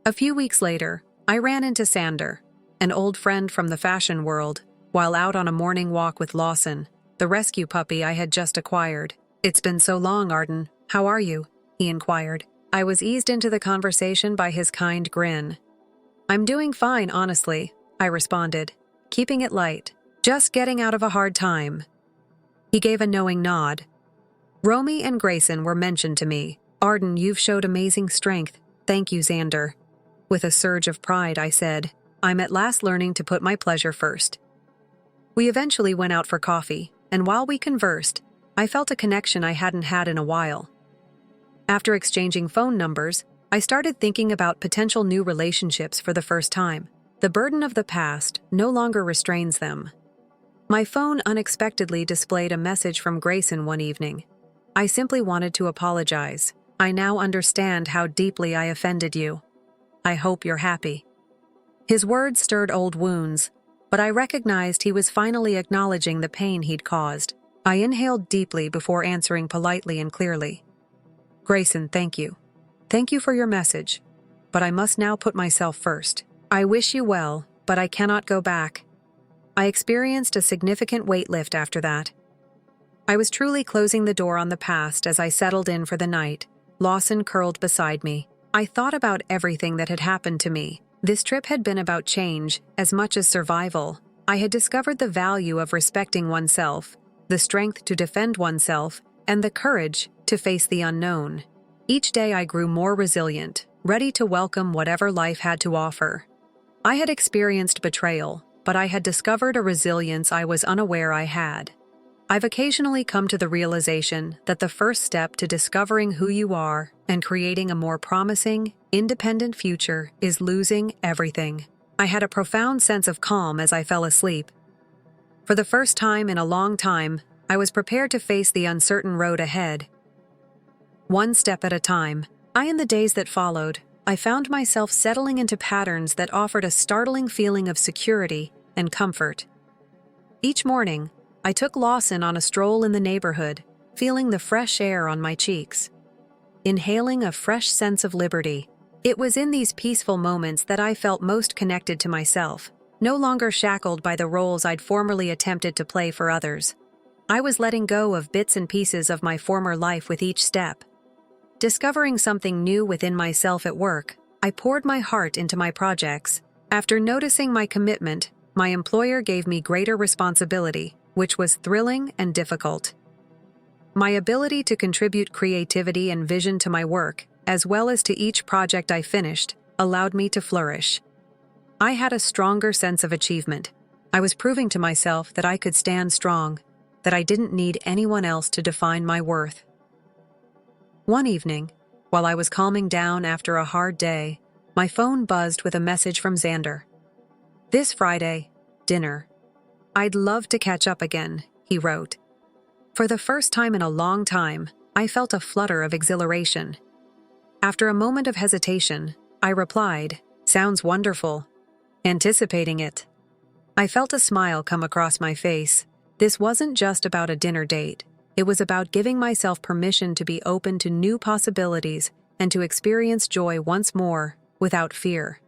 A few weeks later, I ran into Sander, an old friend from the fashion world, while out on a morning walk with Lawson, the rescue puppy I had just acquired. "It's been so long, Arden. How are you?" he inquired. I was eased into the conversation by his kind grin. "I'm doing fine, honestly," I responded, keeping it light. "Just getting out of a hard time." He gave a knowing nod. "Romy and Grayson were mentioned to me. Arden, you've showed amazing strength. Thank you, Xander." With a surge of pride, I said, "I'm at last learning to put my pleasure first." We eventually went out for coffee, and while we conversed, I felt a connection I hadn't had in a while. After exchanging phone numbers, I started thinking about potential new relationships for the first time. The burden of the past no longer restrains them. My phone unexpectedly displayed a message from Grayson one evening. "I simply wanted to apologize. I now understand how deeply I offended you. I hope you're happy." His words stirred old wounds, but I recognized he was finally acknowledging the pain he'd caused. I inhaled deeply before answering politely and clearly. "Grayson, thank you. Thank you for your message, but I must now put myself first. I wish you well, but I cannot go back." I experienced a significant weight lift after that. I was truly closing the door on the past as I settled in for the night. Lawson curled beside me. I thought about everything that had happened to me. This trip had been about change as much as survival. I had discovered the value of respecting oneself, the strength to defend oneself, and the courage to face the unknown. Each day I grew more resilient, ready to welcome whatever life had to offer. I had experienced betrayal, but I had discovered a resilience I was unaware I had. I've occasionally come to the realization that the first step to discovering who you are and creating a more promising, independent future is losing everything. I had a profound sense of calm as I fell asleep. For the first time in a long time, I was prepared to face the uncertain road ahead. One step at a time, in the days that followed, I found myself settling into patterns that offered a startling feeling of security and comfort. Each morning, I took Lawson on a stroll in the neighborhood, feeling the fresh air on my cheeks. Inhaling a fresh sense of liberty. It was in these peaceful moments that I felt most connected to myself, no longer shackled by the roles I'd formerly attempted to play for others. I was letting go of bits and pieces of my former life with each step. Discovering something new within myself at work, I poured my heart into my projects. After noticing my commitment, my employer gave me greater responsibility, which was thrilling and difficult. My ability to contribute creativity and vision to my work, as well as to each project I finished, allowed me to flourish. I had a stronger sense of achievement. I was proving to myself that I could stand strong, that I didn't need anyone else to define my worth. One evening, while I was calming down after a hard day, my phone buzzed with a message from Xander. "This Friday, dinner. I'd love to catch up again," he wrote. For the first time in a long time, I felt a flutter of exhilaration. After a moment of hesitation, I replied, "Sounds wonderful." Anticipating it. I felt a smile come across my face. This wasn't just about a dinner date. It was about giving myself permission to be open to new possibilities and to experience joy once more, without fear.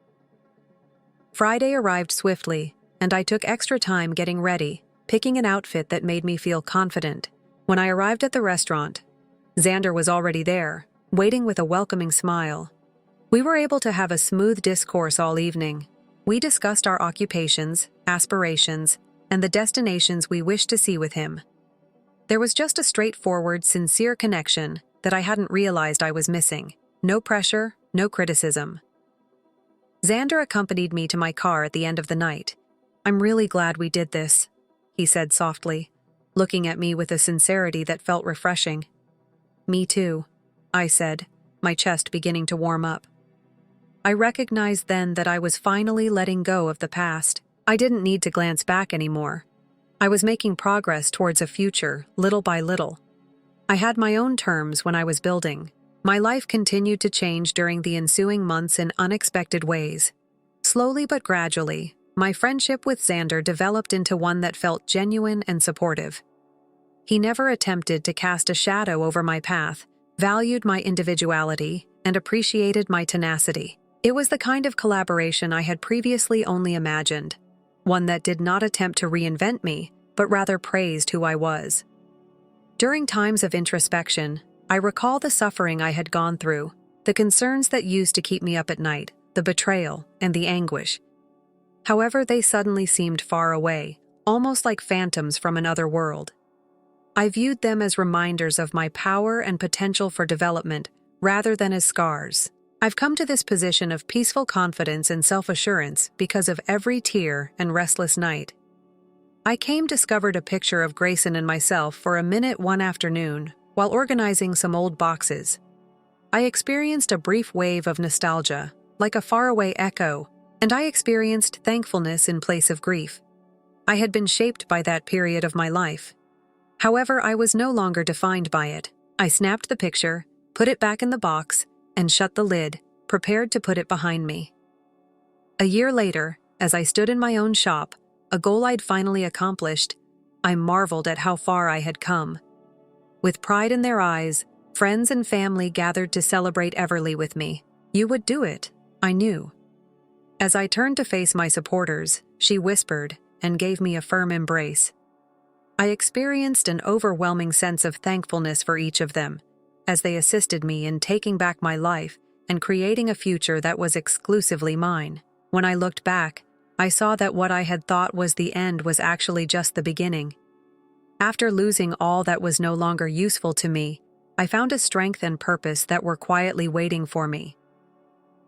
Friday arrived swiftly, and I took extra time getting ready, picking an outfit that made me feel confident. When I arrived at the restaurant, Xander was already there, waiting with a welcoming smile. We were able to have a smooth discourse all evening. We discussed our occupations, aspirations, and the destinations we wished to see with him. There was just a straightforward, sincere connection that I hadn't realized I was missing. No pressure, no criticism. Xander accompanied me to my car at the end of the night. "I'm really glad we did this," he said softly, looking at me with a sincerity that felt refreshing. "Me too," I said, my chest beginning to warm up. I recognized then that I was finally letting go of the past. I didn't need to glance back anymore. I was making progress towards a future, little by little. I had my own terms when I was building. My life continued to change during the ensuing months in unexpected ways. Slowly but gradually, my friendship with Xander developed into one that felt genuine and supportive. He never attempted to cast a shadow over my path, valued my individuality, and appreciated my tenacity. It was the kind of collaboration I had previously only imagined, one that did not attempt to reinvent me, but rather praised who I was. During times of introspection, I recall the suffering I had gone through, the concerns that used to keep me up at night, the betrayal, and the anguish. However, they suddenly seemed far away, almost like phantoms from another world. I viewed them as reminders of my power and potential for development, rather than as scars. I've come to this position of peaceful confidence and self-assurance because of every tear and restless night. I discovered a picture of Grayson and myself for a minute one afternoon while organizing some old boxes. I experienced a brief wave of nostalgia, like a faraway echo, and I experienced thankfulness in place of grief. I had been shaped by that period of my life. However, I was no longer defined by it. I snapped the picture, put it back in the box, and shut the lid, prepared to put it behind me. A year later, as I stood in my own shop, a goal I'd finally accomplished, I marveled at how far I had come. With pride in their eyes, friends and family gathered to celebrate Everly with me. "You would do it," I knew. As I turned to face my supporters, she whispered and gave me a firm embrace. I experienced an overwhelming sense of thankfulness for each of them, as they assisted me in taking back my life and creating a future that was exclusively mine. When I looked back, I saw that what I had thought was the end was actually just the beginning. After losing all that was no longer useful to me, I found a strength and purpose that were quietly waiting for me.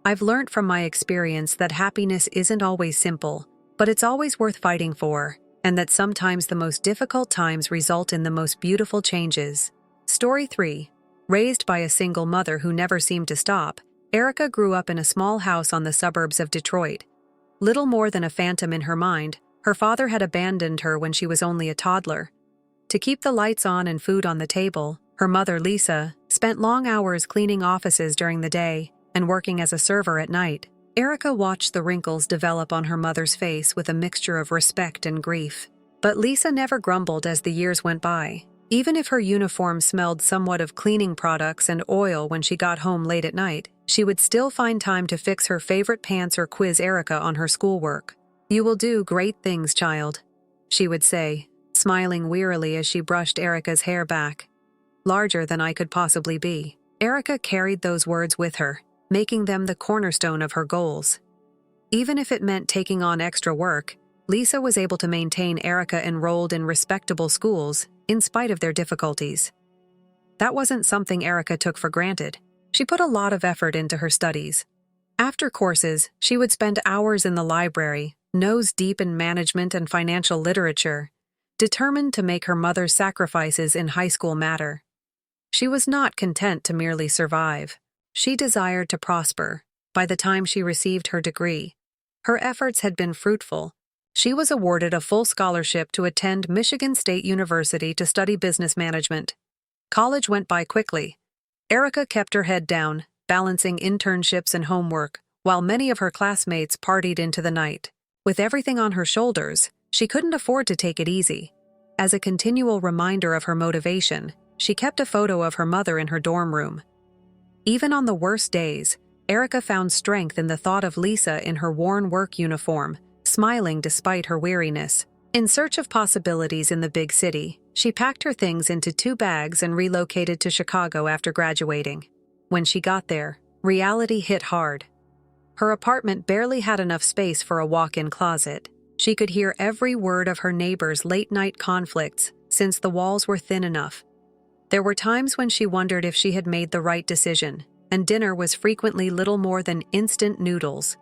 I've learned from my experience that happiness isn't always simple, but it's always worth fighting for, and that sometimes the most difficult times result in the most beautiful changes. Story 3. Raised by a single mother who never seemed to stop, Erica grew up in a small house on the suburbs of Detroit. Little more than a phantom in her mind, her father had abandoned her when she was only a toddler. To keep the lights on and food on the table, her mother, Lisa, spent long hours cleaning offices during the day and working as a server at night. Erica watched the wrinkles develop on her mother's face with a mixture of respect and grief. But Lisa never grumbled as the years went by. Even if her uniform smelled somewhat of cleaning products and oil when she got home late at night, she would still find time to fix her favorite pants or quiz Erica on her schoolwork. "You will do great things, child," she would say, smiling wearily as she brushed Erica's hair back. "Larger than I could possibly be." Erica carried those words with her, making them the cornerstone of her goals. Even if it meant taking on extra work, Lisa was able to maintain Erica enrolled in respectable schools in spite of their difficulties. That wasn't something Erica took for granted. She put a lot of effort into her studies. After courses, she would spend hours in the library, nose deep in management and financial literature, determined to make her mother's sacrifices in high school matter. She was not content to merely survive. She desired to prosper. By the time she received her degree, her efforts had been fruitful. She was awarded a full scholarship to attend Michigan State University to study business management. College went by quickly. Erica kept her head down, balancing internships and homework, while many of her classmates partied into the night. With everything on her shoulders, she couldn't afford to take it easy. As a continual reminder of her motivation, she kept a photo of her mother in her dorm room. Even on the worst days, Erica found strength in the thought of Lisa in her worn work uniform, smiling despite her weariness. In search of possibilities in the big city, she packed her things into 2 bags and relocated to Chicago after graduating. When she got there, reality hit hard. Her apartment barely had enough space for a walk-in closet. She could hear every word of her neighbors' late-night conflicts since the walls were thin enough. There were times when she wondered if she had made the right decision, and dinner was frequently little more than instant noodles.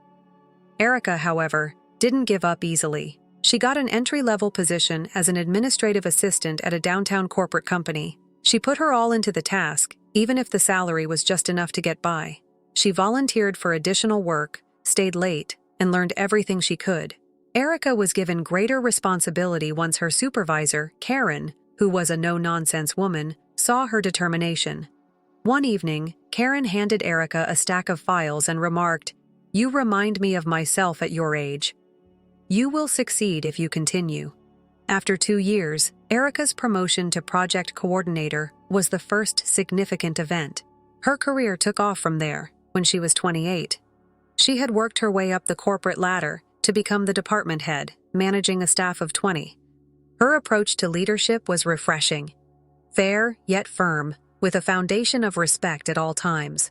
Erica, however, didn't give up easily. She got an entry-level position as an administrative assistant at a downtown corporate company. She put her all into the task, even if the salary was just enough to get by. She volunteered for additional work, stayed late, and learned everything she could. Erica was given greater responsibility once her supervisor, Karen, who was a no-nonsense woman, saw her determination. One evening, Karen handed Erica a stack of files and remarked, "You remind me of myself at your age. You will succeed if you continue." After 2 years, Erica's promotion to project coordinator was the first significant event. Her career took off from there when she was 28. She had worked her way up the corporate ladder to become the department head, managing a staff of 20. Her approach to leadership was refreshing, fair yet firm, with a foundation of respect at all times.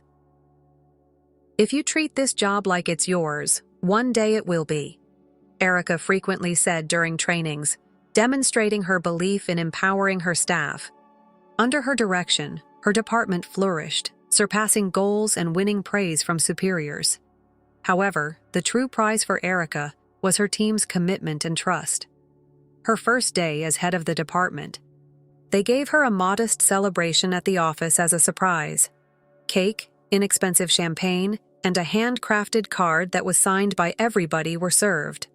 "If you treat this job like it's yours, one day it will be," Erica frequently said during trainings, demonstrating her belief in empowering her staff. Under her direction, her department flourished, surpassing goals and winning praise from superiors. However, the true prize for Erica was her team's commitment and trust. Her first day as head of the department, they gave her a modest celebration at the office as a surprise. Cake, inexpensive champagne, and a handcrafted card that was signed by everybody were served.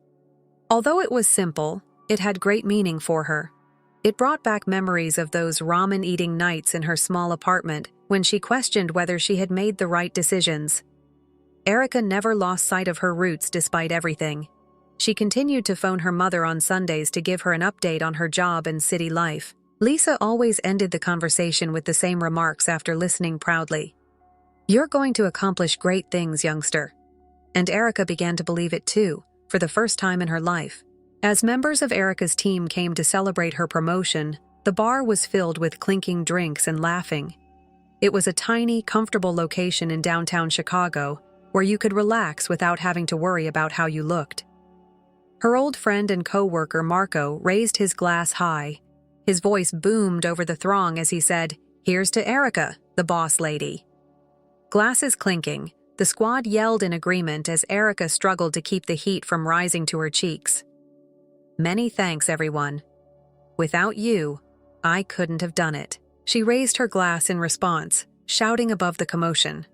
Although it was simple, it had great meaning for her. It brought back memories of those ramen-eating nights in her small apartment when she questioned whether she had made the right decisions. Erica never lost sight of her roots despite everything. She continued to phone her mother on Sundays to give her an update on her job and city life. Lisa always ended the conversation with the same remarks after listening proudly. "You're going to accomplish great things, youngster." And Erica began to believe it too, for the first time in her life. As members of Erica's team came to celebrate her promotion, the bar was filled with clinking drinks and laughing. It was a tiny, comfortable location in downtown Chicago where you could relax without having to worry about how you looked. Her old friend and co-worker Marco raised his glass high. His voice boomed over the throng as he said, "Here's to Erica, the boss lady." Glasses clinking, the squad yelled in agreement as Erica struggled to keep the heat from rising to her cheeks. "Many thanks, everyone. Without you, I couldn't have done it." She raised her glass in response, shouting above the commotion.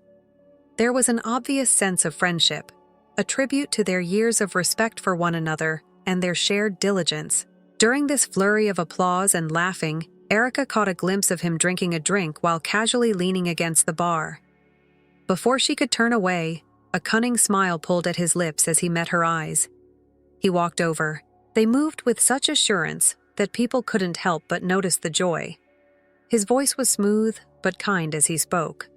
There was an obvious sense of friendship, a tribute to their years of respect for one another and their shared diligence. During this flurry of applause and laughing, Erica caught a glimpse of him drinking a drink while casually leaning against the bar. Before she could turn away, a cunning smile pulled at his lips as he met her eyes. He walked over, They moved with such assurance that people couldn't help but notice the joy. His voice was smooth but kind as he spoke.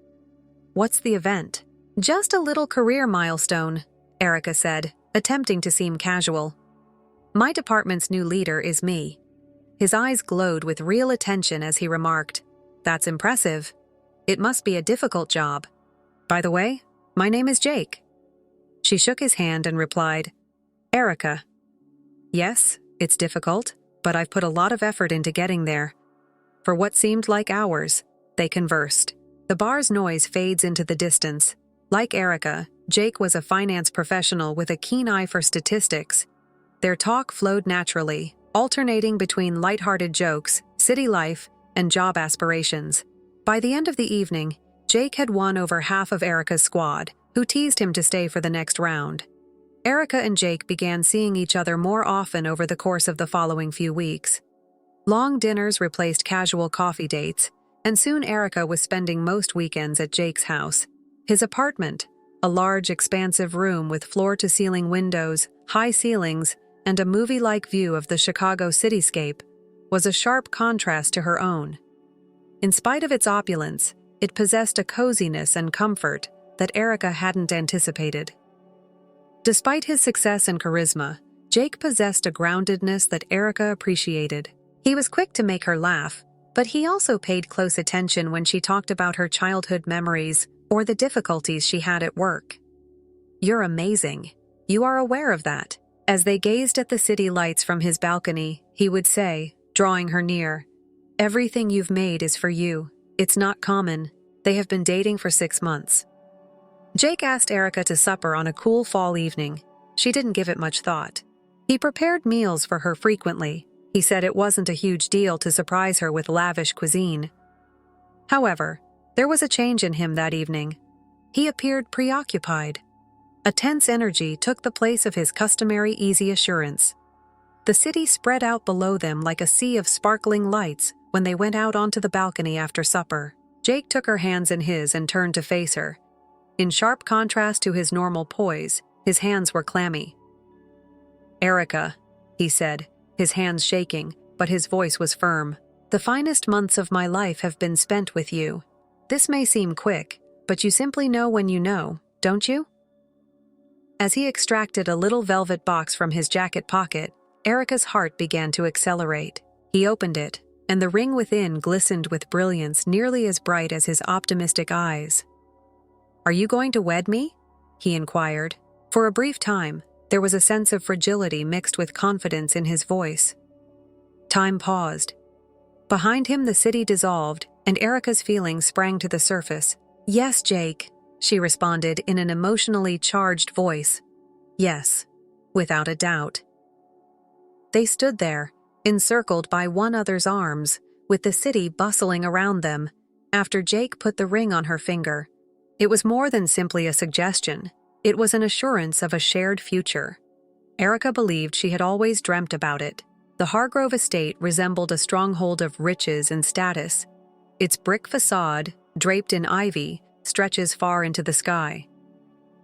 "What's the event?" "Just a little career milestone," Erica said, attempting to seem casual. "My department's new leader is me." His eyes glowed with real attention as he remarked, "That's impressive. It must be a difficult job. By the way, my name is Jake." She shook his hand and replied, "Erica." "Yes, it's difficult, but I've put a lot of effort into getting there." For what seemed like hours, they conversed. The bar's noise fades into the distance. Like Erica, Jake was a finance professional with a keen eye for statistics. Their talk flowed naturally, alternating between lighthearted jokes, city life, and job aspirations. By the end of the evening, Jake had won over half of Erica's squad, who teased him to stay for the next round. Erica and Jake began seeing each other more often over the course of the following few weeks. Long dinners replaced casual coffee dates, and soon Erica was spending most weekends at Jake's house. His apartment, a large, expansive room with floor-to-ceiling windows, high ceilings, and a movie-like view of the Chicago cityscape, was a sharp contrast to her own. In spite of its opulence, it possessed a coziness and comfort that Erica hadn't anticipated. Despite his success and charisma, Jake possessed a groundedness that Erica appreciated. He was quick to make her laugh, but he also paid close attention when she talked about her childhood memories or the difficulties she had at work. "You're amazing. You are aware of that." As they gazed at the city lights from his balcony, he would say, drawing her near, "Everything you've made is for you. It's not common. They have been dating for 6 months." Jake asked Erica to supper on a cool fall evening. She didn't give it much thought. He prepared meals for her frequently. He said it wasn't a huge deal to surprise her with lavish cuisine. However, there was a change in him that evening. He appeared preoccupied. A tense energy took the place of his customary easy assurance. The city spread out below them like a sea of sparkling lights when they went out onto the balcony after supper. Jake took her hands in his and turned to face her. In sharp contrast to his normal poise, his hands were clammy. "Erica," he said, his hands shaking, but his voice was firm. "The finest months of my life have been spent with you. This may seem quick, but you simply know when you know, don't you?" As he extracted a little velvet box from his jacket pocket, Erica's heart began to accelerate. He opened it, and the ring within glistened with brilliance nearly as bright as his optimistic eyes. "Are you going to wed me?" he inquired. For a brief time, there was a sense of fragility mixed with confidence in his voice. Time paused. Behind him, the city dissolved, and Erica's feelings sprang to the surface. "Yes, Jake," she responded in an emotionally charged voice. "Yes, without a doubt." They stood there, encircled by one another's arms, with the city bustling around them, after Jake put the ring on her finger. It was more than simply a suggestion. It was an assurance of a shared future. Erica believed she had always dreamt about it. The Hargrove estate resembled a stronghold of riches and status. Its brick facade, draped in ivy, stretches far into the sky.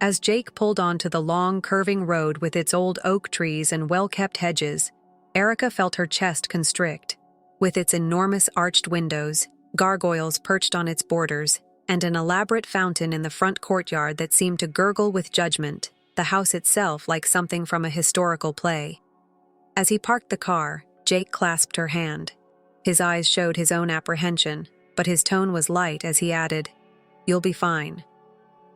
As Jake pulled onto the long, curving road with its old oak trees and well-kept hedges, Erica felt her chest constrict. With its enormous arched windows, gargoyles perched on its borders, and an elaborate fountain in the front courtyard that seemed to gurgle with judgment, the house itself like something from a historical play. As he parked the car, Jake clasped her hand. His eyes showed his own apprehension, but his tone was light as he added, "You'll be fine."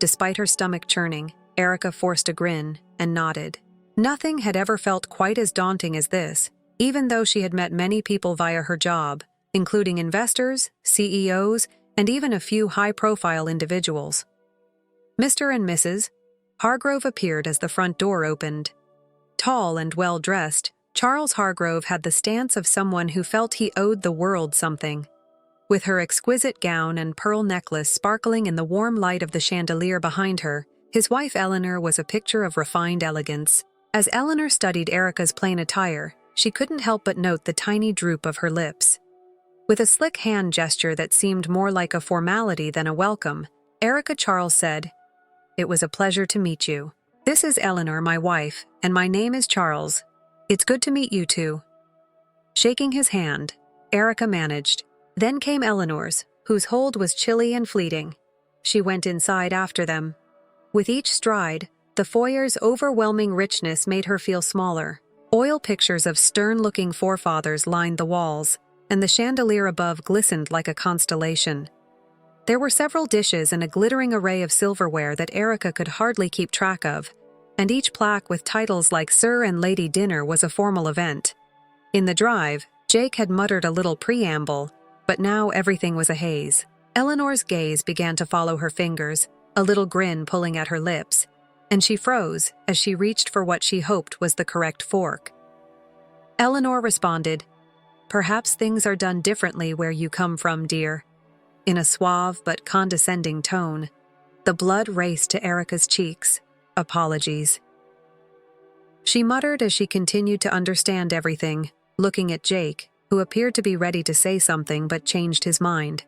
Despite her stomach churning, Erica forced a grin and nodded. Nothing had ever felt quite as daunting as this, even though she had met many people via her job, including investors, CEOs, and even a few high-profile individuals. Mr. and Mrs. Hargrove appeared as the front door opened. Tall and well-dressed, Charles Hargrove had the stance of someone who felt he owed the world something. With her exquisite gown and pearl necklace sparkling in the warm light of the chandelier behind her, his wife Eleanor was a picture of refined elegance. As Eleanor studied Erica's plain attire, she couldn't help but note the tiny droop of her lips. With a slick hand gesture that seemed more like a formality than a welcome, Erica Charles said, "It was a pleasure to meet you. This is Eleanor, my wife, and my name is Charles." It's good to meet you two. Shaking his hand, Erica managed. Then came Eleanor's, whose hold was chilly and fleeting. She went inside after them. With each stride, the foyer's overwhelming richness made her feel smaller. Oil pictures of stern-looking forefathers lined the walls, and the chandelier above glistened like a constellation. There were several dishes and a glittering array of silverware that Erica could hardly keep track of, and each plaque with titles like Sir and Lady Dinner was a formal event. In the drive, Jake had muttered a little preamble, but now everything was a haze. Eleanor's gaze began to follow her fingers, a little grin pulling at her lips, and she froze as she reached for what she hoped was the correct fork. Eleanor responded, "Perhaps things are done differently where you come from, dear," in a suave but condescending tone. The blood raced to Erica's cheeks. "Apologies," she muttered as she continued to understand everything, looking at Jake, who appeared to be ready to say something but changed his mind.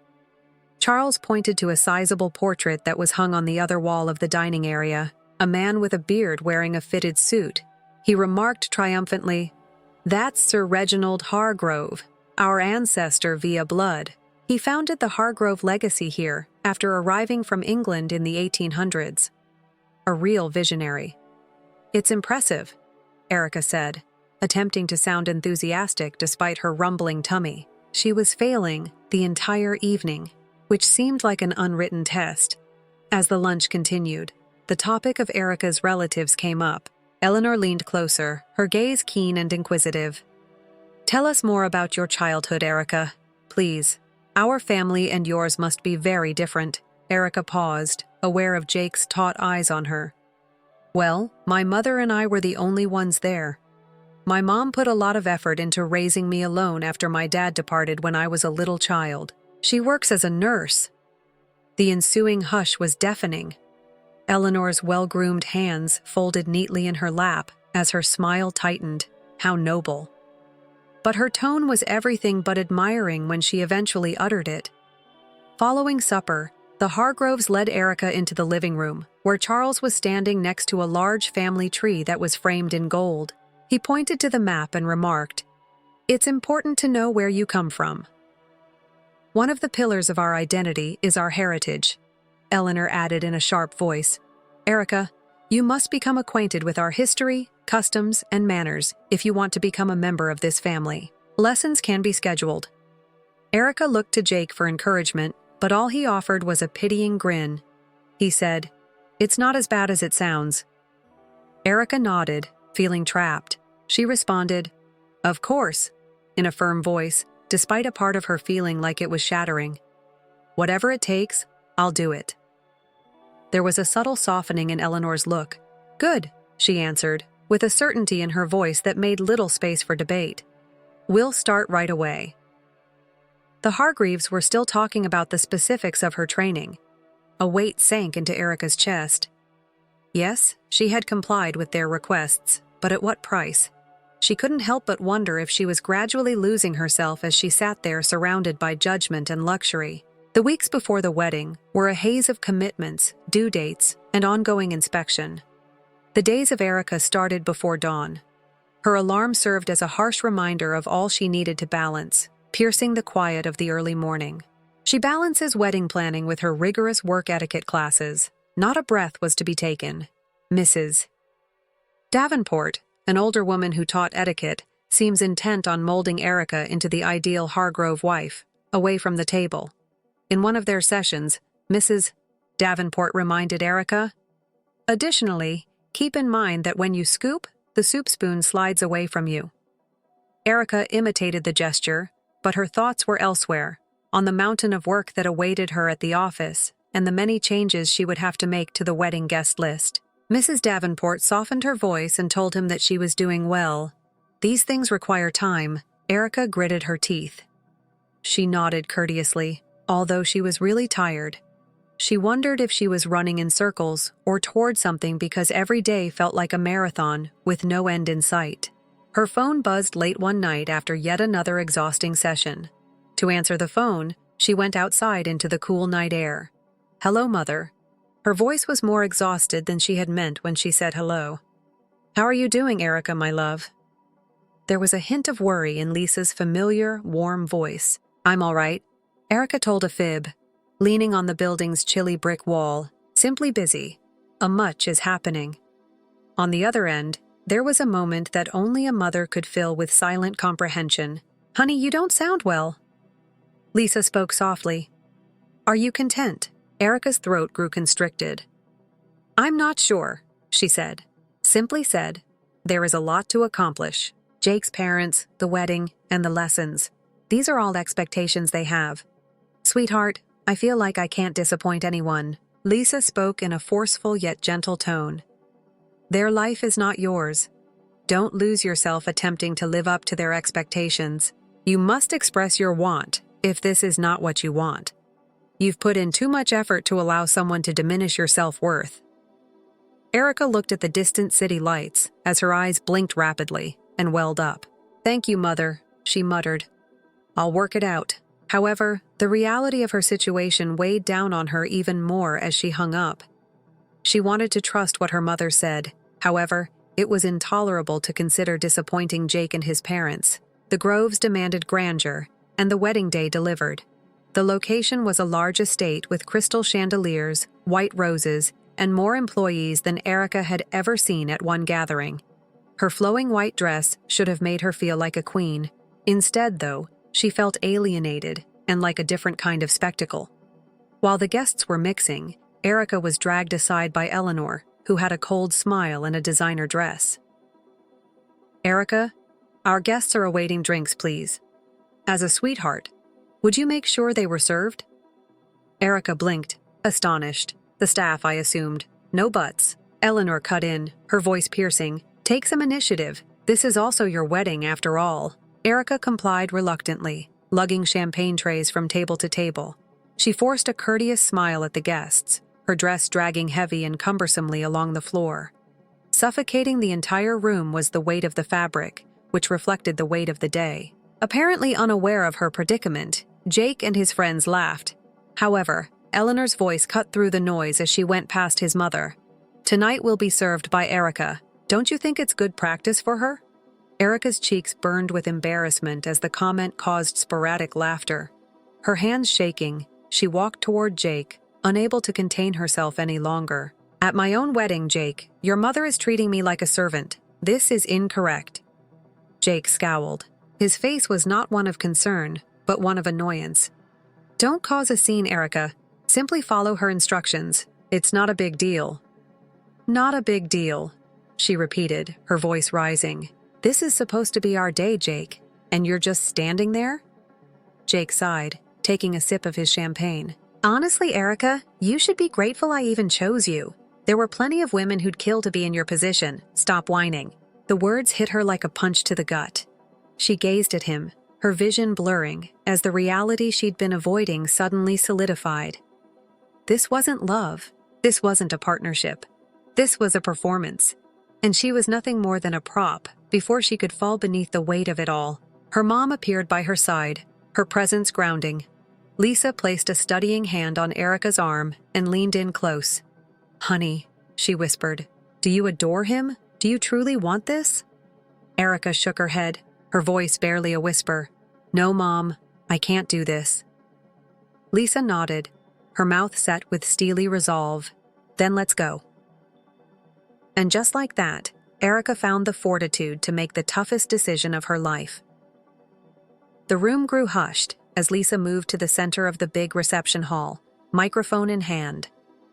Charles pointed to a sizable portrait that was hung on the other wall of the dining area, a man with a beard wearing a fitted suit. He remarked triumphantly, "That's Sir Reginald Hargrove, our ancestor via blood. He founded the Hargrove legacy here after arriving from England in the 1800s. A real visionary." "It's impressive," Erica said, attempting to sound enthusiastic despite her rumbling tummy. She was failing the entire evening, which seemed like an unwritten test. As the lunch continued, the topic of Erica's relatives came up. Eleanor leaned closer, her gaze keen and inquisitive. "Tell us more about your childhood, Erica, please. Our family and yours must be very different." Erica paused, aware of Jake's taut eyes on her. "Well, my mother and I were the only ones there. My mom put a lot of effort into raising me alone after my dad departed when I was a little child. She works as a nurse." The ensuing hush was deafening. Eleanor's well-groomed hands folded neatly in her lap as her smile tightened. How noble. But her tone was everything but admiring when she eventually uttered it. Following supper, the Hargroves led Erica into the living room, where Charles was standing next to a large family tree that was framed in gold. He pointed to the map and remarked, "It's important to know where you come from. One of the pillars of our identity is our heritage," Eleanor added in a sharp voice. "Erica, you must become acquainted with our history, customs, and manners if you want to become a member of this family. Lessons can be scheduled." Erica looked to Jake for encouragement, but all he offered was a pitying grin. He said, "It's not as bad as it sounds." Erica nodded, feeling trapped. She responded, "Of course," in a firm voice, despite a part of her feeling like it was shattering. "Whatever it takes, I'll do it." There was a subtle softening in Eleanor's look. "Good," she answered, with a certainty in her voice that made little space for debate. "We'll start right away." The Hargreaves were still talking about the specifics of her training. A weight sank into Erica's chest. Yes, she had complied with their requests, but at what price? She couldn't help but wonder if she was gradually losing herself as she sat there surrounded by judgment and luxury. The weeks before the wedding were a haze of commitments, due dates, and ongoing inspection. The days of Erica started before dawn. Her alarm served as a harsh reminder of all she needed to balance, piercing the quiet of the early morning. She balances wedding planning with her rigorous work etiquette classes. Not a breath was to be taken. Mrs. Davenport, an older woman who taught etiquette, seems intent on molding Erica into the ideal Hargrove wife, away from the table. In one of their sessions, Mrs. Davenport reminded Erica, "Additionally, keep in mind that when you scoop, the soup spoon slides away from you." Erica imitated the gesture, but her thoughts were elsewhere, on the mountain of work that awaited her at the office and the many changes she would have to make to the wedding guest list. Mrs. Davenport softened her voice and told him that she was doing well. "These things require time." Erica gritted her teeth. She nodded courteously, although she was really tired. She wondered if she was running in circles or toward something because every day felt like a marathon with no end in sight. Her phone buzzed late one night after yet another exhausting session. To answer the phone, she went outside into the cool night air. "Hello, Mother." Her voice was more exhausted than she had meant when she said hello. "How are you doing, Erica, my love?" There was a hint of worry in Lisa's familiar, warm voice. "I'm all right." Erica told a fib, leaning on the building's chilly brick wall, simply busy. A much is happening. On the other end, there was a moment that only a mother could fill with silent comprehension. "Honey, you don't sound well." Lisa spoke softly. "Are you content?" Erica's throat grew constricted. "I'm not sure," she said. Simply said, "There is a lot to accomplish. Jake's parents, the wedding, and the lessons. These are all expectations they have. Sweetheart, I feel like I can't disappoint anyone." Lisa spoke in a forceful yet gentle tone. "Their life is not yours. Don't lose yourself attempting to live up to their expectations. You must express your want if this is not what you want. You've put in too much effort to allow someone to diminish your self-worth." Erica looked at the distant city lights as her eyes blinked rapidly and welled up. "Thank you, Mother," she muttered. "I'll work it out." However, the reality of her situation weighed down on her even more as she hung up. She wanted to trust what her mother said. However, it was intolerable to consider disappointing Jake and his parents. The Groves demanded grandeur, and the wedding day delivered. The location was a large estate with crystal chandeliers, white roses, and more employees than Erica had ever seen at one gathering. Her flowing white dress should have made her feel like a queen. Instead, though, she felt alienated and like a different kind of spectacle. While the guests were mixing, Erica was dragged aside by Eleanor, who had a cold smile and a designer dress. "Erica, our guests are awaiting drinks, please. As a sweetheart, would you make sure they were served?" Erica blinked, astonished. "The staff, I assumed. No buts." Eleanor cut in, her voice piercing. "Take some initiative. This is also your wedding, after all." Erica complied reluctantly, lugging champagne trays from table to table. She forced a courteous smile at the guests, her dress dragging heavy and cumbersomely along the floor. Suffocating the entire room was the weight of the fabric, which reflected the weight of the day. Apparently unaware of her predicament, Jake and his friends laughed. However, Eleanor's voice cut through the noise as she went past his mother. "Tonight will be served by Erica. Don't you think it's good practice for her?" Erica's cheeks burned with embarrassment as the comment caused sporadic laughter. Her hands shaking, she walked toward Jake, unable to contain herself any longer. "At my own wedding, Jake, your mother is treating me like a servant. This is incorrect." Jake scowled. His face was not one of concern, but one of annoyance. "Don't cause a scene, Erica. Simply follow her instructions. It's not a big deal." "Not a big deal," she repeated, her voice rising. "This is supposed to be our day, Jake, and you're just standing there?" Jake sighed, taking a sip of his champagne. "Honestly, Erica, you should be grateful I even chose you. There were plenty of women who'd kill to be in your position. Stop whining." The words hit her like a punch to the gut. She gazed at him, her vision blurring, as the reality she'd been avoiding suddenly solidified. This wasn't love. This wasn't a partnership. This was a performance. And she was nothing more than a prop before she could fall beneath the weight of it all. Her mom appeared by her side, her presence grounding. Lisa placed a steadying hand on Erica's arm and leaned in close. "Honey," she whispered, "do you adore him? Do you truly want this?" Erica shook her head, her voice barely a whisper. "No, Mom, I can't do this." Lisa nodded, her mouth set with steely resolve. "Then let's go." And just like that, Erica found the fortitude to make the toughest decision of her life. The room grew hushed as Lisa moved to the center of the big reception hall, microphone in hand.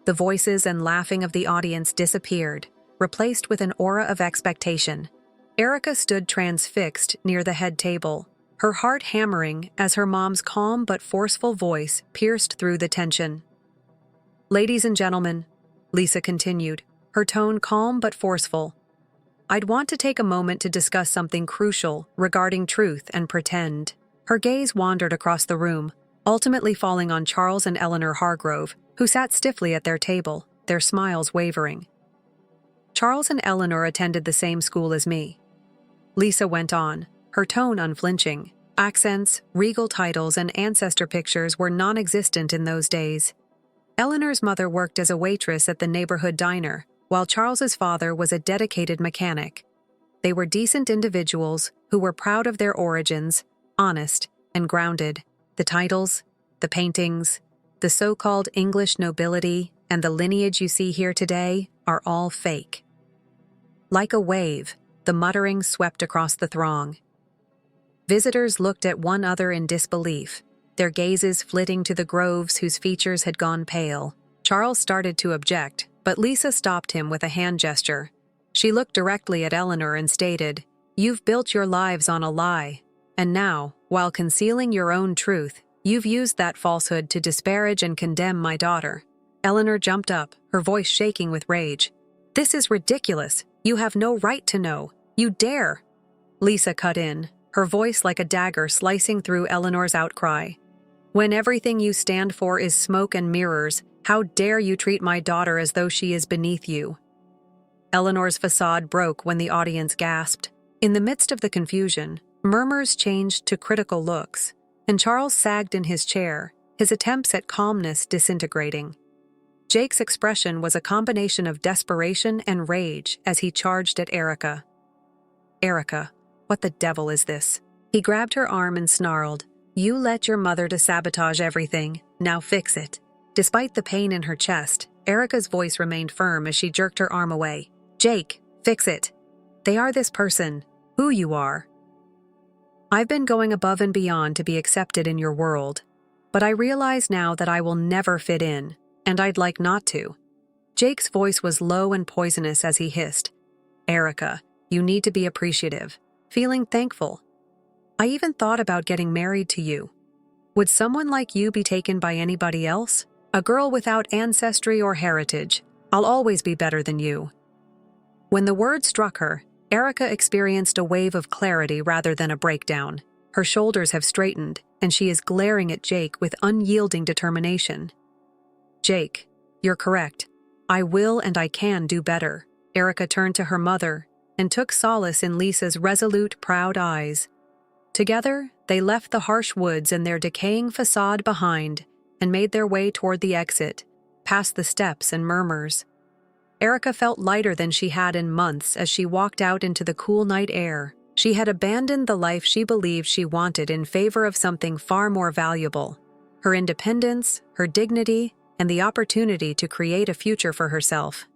The voices and laughing of the audience disappeared, replaced with an aura of expectation. Erica stood transfixed near the head table, her heart hammering as her mom's calm but forceful voice pierced through the tension. "Ladies and gentlemen," Lisa continued, her tone calm but forceful, "I'd want to take a moment to discuss something crucial regarding truth and pretend." Her gaze wandered across the room, ultimately falling on Charles and Eleanor Hargrove, who sat stiffly at their table, their smiles wavering. "Charles and Eleanor attended the same school as me," Lisa went on, her tone unflinching. Accents, regal titles, and ancestor pictures were non-existent in those days. Eleanor's mother worked as a waitress at the neighborhood diner, while Charles's father was a dedicated mechanic. They were decent individuals, who were proud of their origins, honest and grounded. The titles, the paintings, the so-called English nobility, and the lineage you see here today are all fake. Like a wave, the muttering swept across the throng. Visitors looked at one another in disbelief, their gazes flitting to the groves whose features had gone pale. Charles started to object, but Lisa stopped him with a hand gesture. She looked directly at Eleanor and stated, "You've built your lives on a lie, and now, while concealing your own truth, you've used that falsehood to disparage and condemn my daughter." Eleanor jumped up, her voice shaking with rage. "This is ridiculous. You have no right to know. You dare." Lisa cut in, her voice like a dagger slicing through Eleanor's outcry. "When everything you stand for is smoke and mirrors, how dare you treat my daughter as though she is beneath you?" Eleanor's facade broke when the audience gasped. In the midst of the confusion, murmurs changed to critical looks, and Charles sagged in his chair, his attempts at calmness disintegrating. Jake's expression was a combination of desperation and rage as he charged at Erica. "Erica, what the devil is this?" He grabbed her arm and snarled, "You let your mother to sabotage everything, now fix it." Despite the pain in her chest, Erica's voice remained firm as she jerked her arm away. "Jake, fix it. They are this person, who you are. I've been going above and beyond to be accepted in your world, but I realize now that I will never fit in, and I'd like not to." Jake's voice was low and poisonous as he hissed, "Erica, you need to be appreciative, feeling thankful. I even thought about getting married to you. Would someone like you be taken by anybody else? A girl without ancestry or heritage. I'll always be better than you." When the word struck her, Erica experienced a wave of clarity rather than a breakdown. Her shoulders have straightened, and she is glaring at Jake with unyielding determination. "Jake, you're correct. I will and I can do better." Erica turned to her mother and took solace in Lisa's resolute, proud eyes. Together, they left the harsh woods and their decaying facade behind and made their way toward the exit, past the steps and murmurs. Erica felt lighter than she had in months as she walked out into the cool night air. She had abandoned the life she believed she wanted in favor of something far more valuable: her independence, her dignity, and the opportunity to create a future for herself.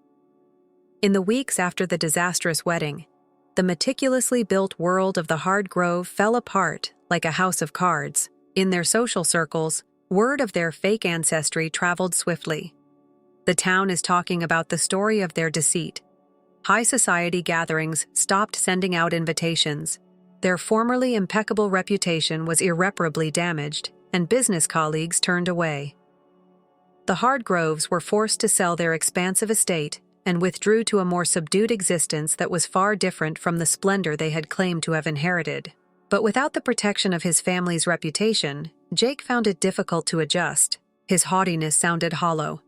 In the weeks after the disastrous wedding, the meticulously built world of the Hardgrove fell apart like a house of cards. In their social circles, word of their fake ancestry traveled swiftly. The town is talking about the story of their deceit. High society gatherings stopped sending out invitations. Their formerly impeccable reputation was irreparably damaged, and business colleagues turned away. The Hardgroves were forced to sell their expansive estate and withdrew to a more subdued existence that was far different from the splendor they had claimed to have inherited. But without the protection of his family's reputation, Jake found it difficult to adjust. His haughtiness sounded hollow.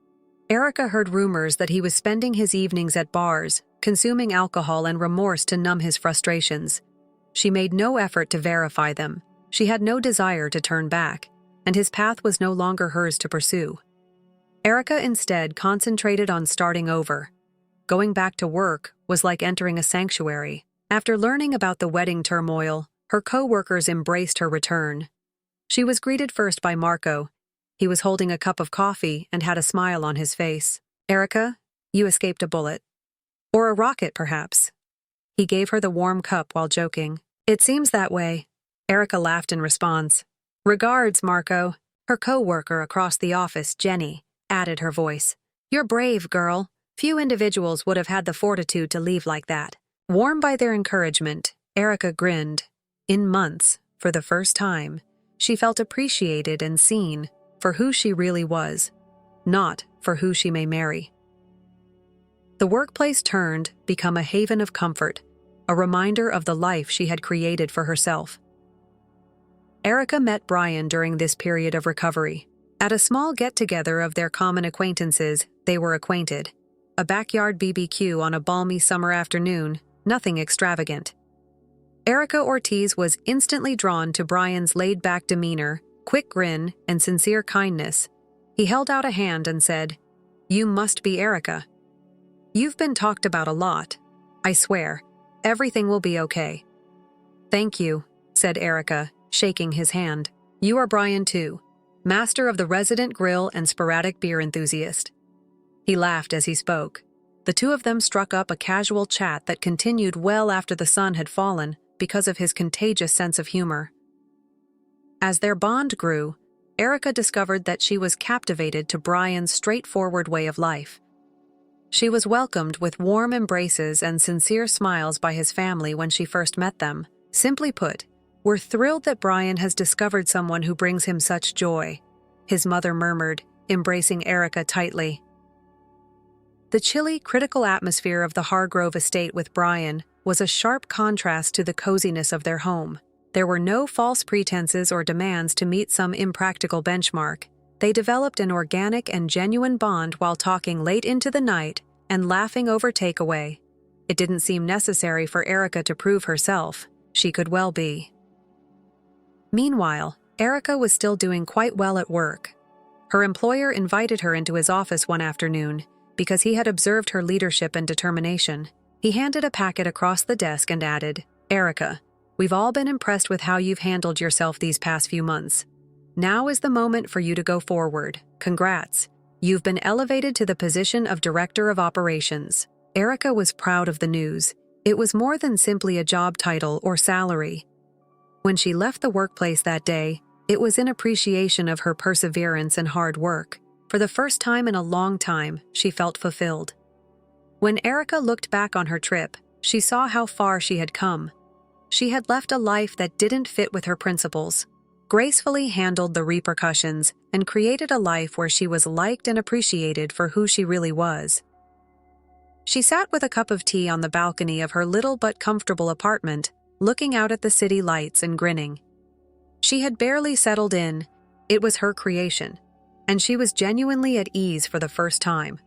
Erica heard rumors that he was spending his evenings at bars, consuming alcohol and remorse to numb his frustrations. She made no effort to verify them. She had no desire to turn back, and his path was no longer hers to pursue. Erica instead concentrated on starting over. Going back to work was like entering a sanctuary. After learning about the wedding turmoil, her co-workers embraced her return. She was greeted first by Marco. He was holding a cup of coffee and had a smile on his face. "Erica, you escaped a bullet. Or a rocket, perhaps." He gave her the warm cup while joking. "It seems that way." Erica laughed in response. "Regards, Marco." Her co-worker across the office, Jenny, added her voice. "You're brave, girl. Few individuals would have had the fortitude to leave like that." Warmed by their encouragement, Erica grinned. In months, for the first time, she felt appreciated and seen for who she really was, not for who she may marry. The workplace turned, become a haven of comfort, a reminder of the life she had created for herself. Erica met Brian during this period of recovery. At a small get-together of their common acquaintances, they were acquainted. A backyard BBQ on a balmy summer afternoon, nothing extravagant. Erica Ortiz was instantly drawn to Brian's laid-back demeanor, quick grin, and sincere kindness. He held out a hand and said, "You must be Erica. You've been talked about a lot. I swear, everything will be okay." "Thank you," said Erica, shaking his hand. "You are Brian too, master of the resident grill and sporadic beer enthusiast." He laughed as he spoke. The two of them struck up a casual chat that continued well after the sun had fallen because of his contagious sense of humor. As their bond grew, Erica discovered that she was captivated to Brian's straightforward way of life. She was welcomed with warm embraces and sincere smiles by his family when she first met them. Simply put, "We're thrilled that Brian has discovered someone who brings him such joy," his mother murmured, embracing Erica tightly. The chilly, critical atmosphere of the Hargrove estate with Brian was a sharp contrast to the coziness of their home. There were no false pretenses or demands to meet some impractical benchmark. They developed an organic and genuine bond while talking late into the night and laughing over takeaway. It didn't seem necessary for Erica to prove herself. She could well be. Meanwhile, Erica was still doing quite well at work. Her employer invited her into his office one afternoon because he had observed her leadership and determination. He handed a packet across the desk and added, "Erica, we've all been impressed with how you've handled yourself these past few months. Now is the moment for you to go forward. Congrats. You've been elevated to the position of Director of Operations." Erica was proud of the news. It was more than simply a job title or salary. When she left the workplace that day, it was in appreciation of her perseverance and hard work. For the first time in a long time, she felt fulfilled. When Erica looked back on her trip, she saw how far she had come. She had left a life that didn't fit with her principles, gracefully handled the repercussions, and created a life where she was liked and appreciated for who she really was. She sat with a cup of tea on the balcony of her little but comfortable apartment, looking out at the city lights and grinning. She had barely settled in. It was her creation, and she was genuinely at ease for the first time.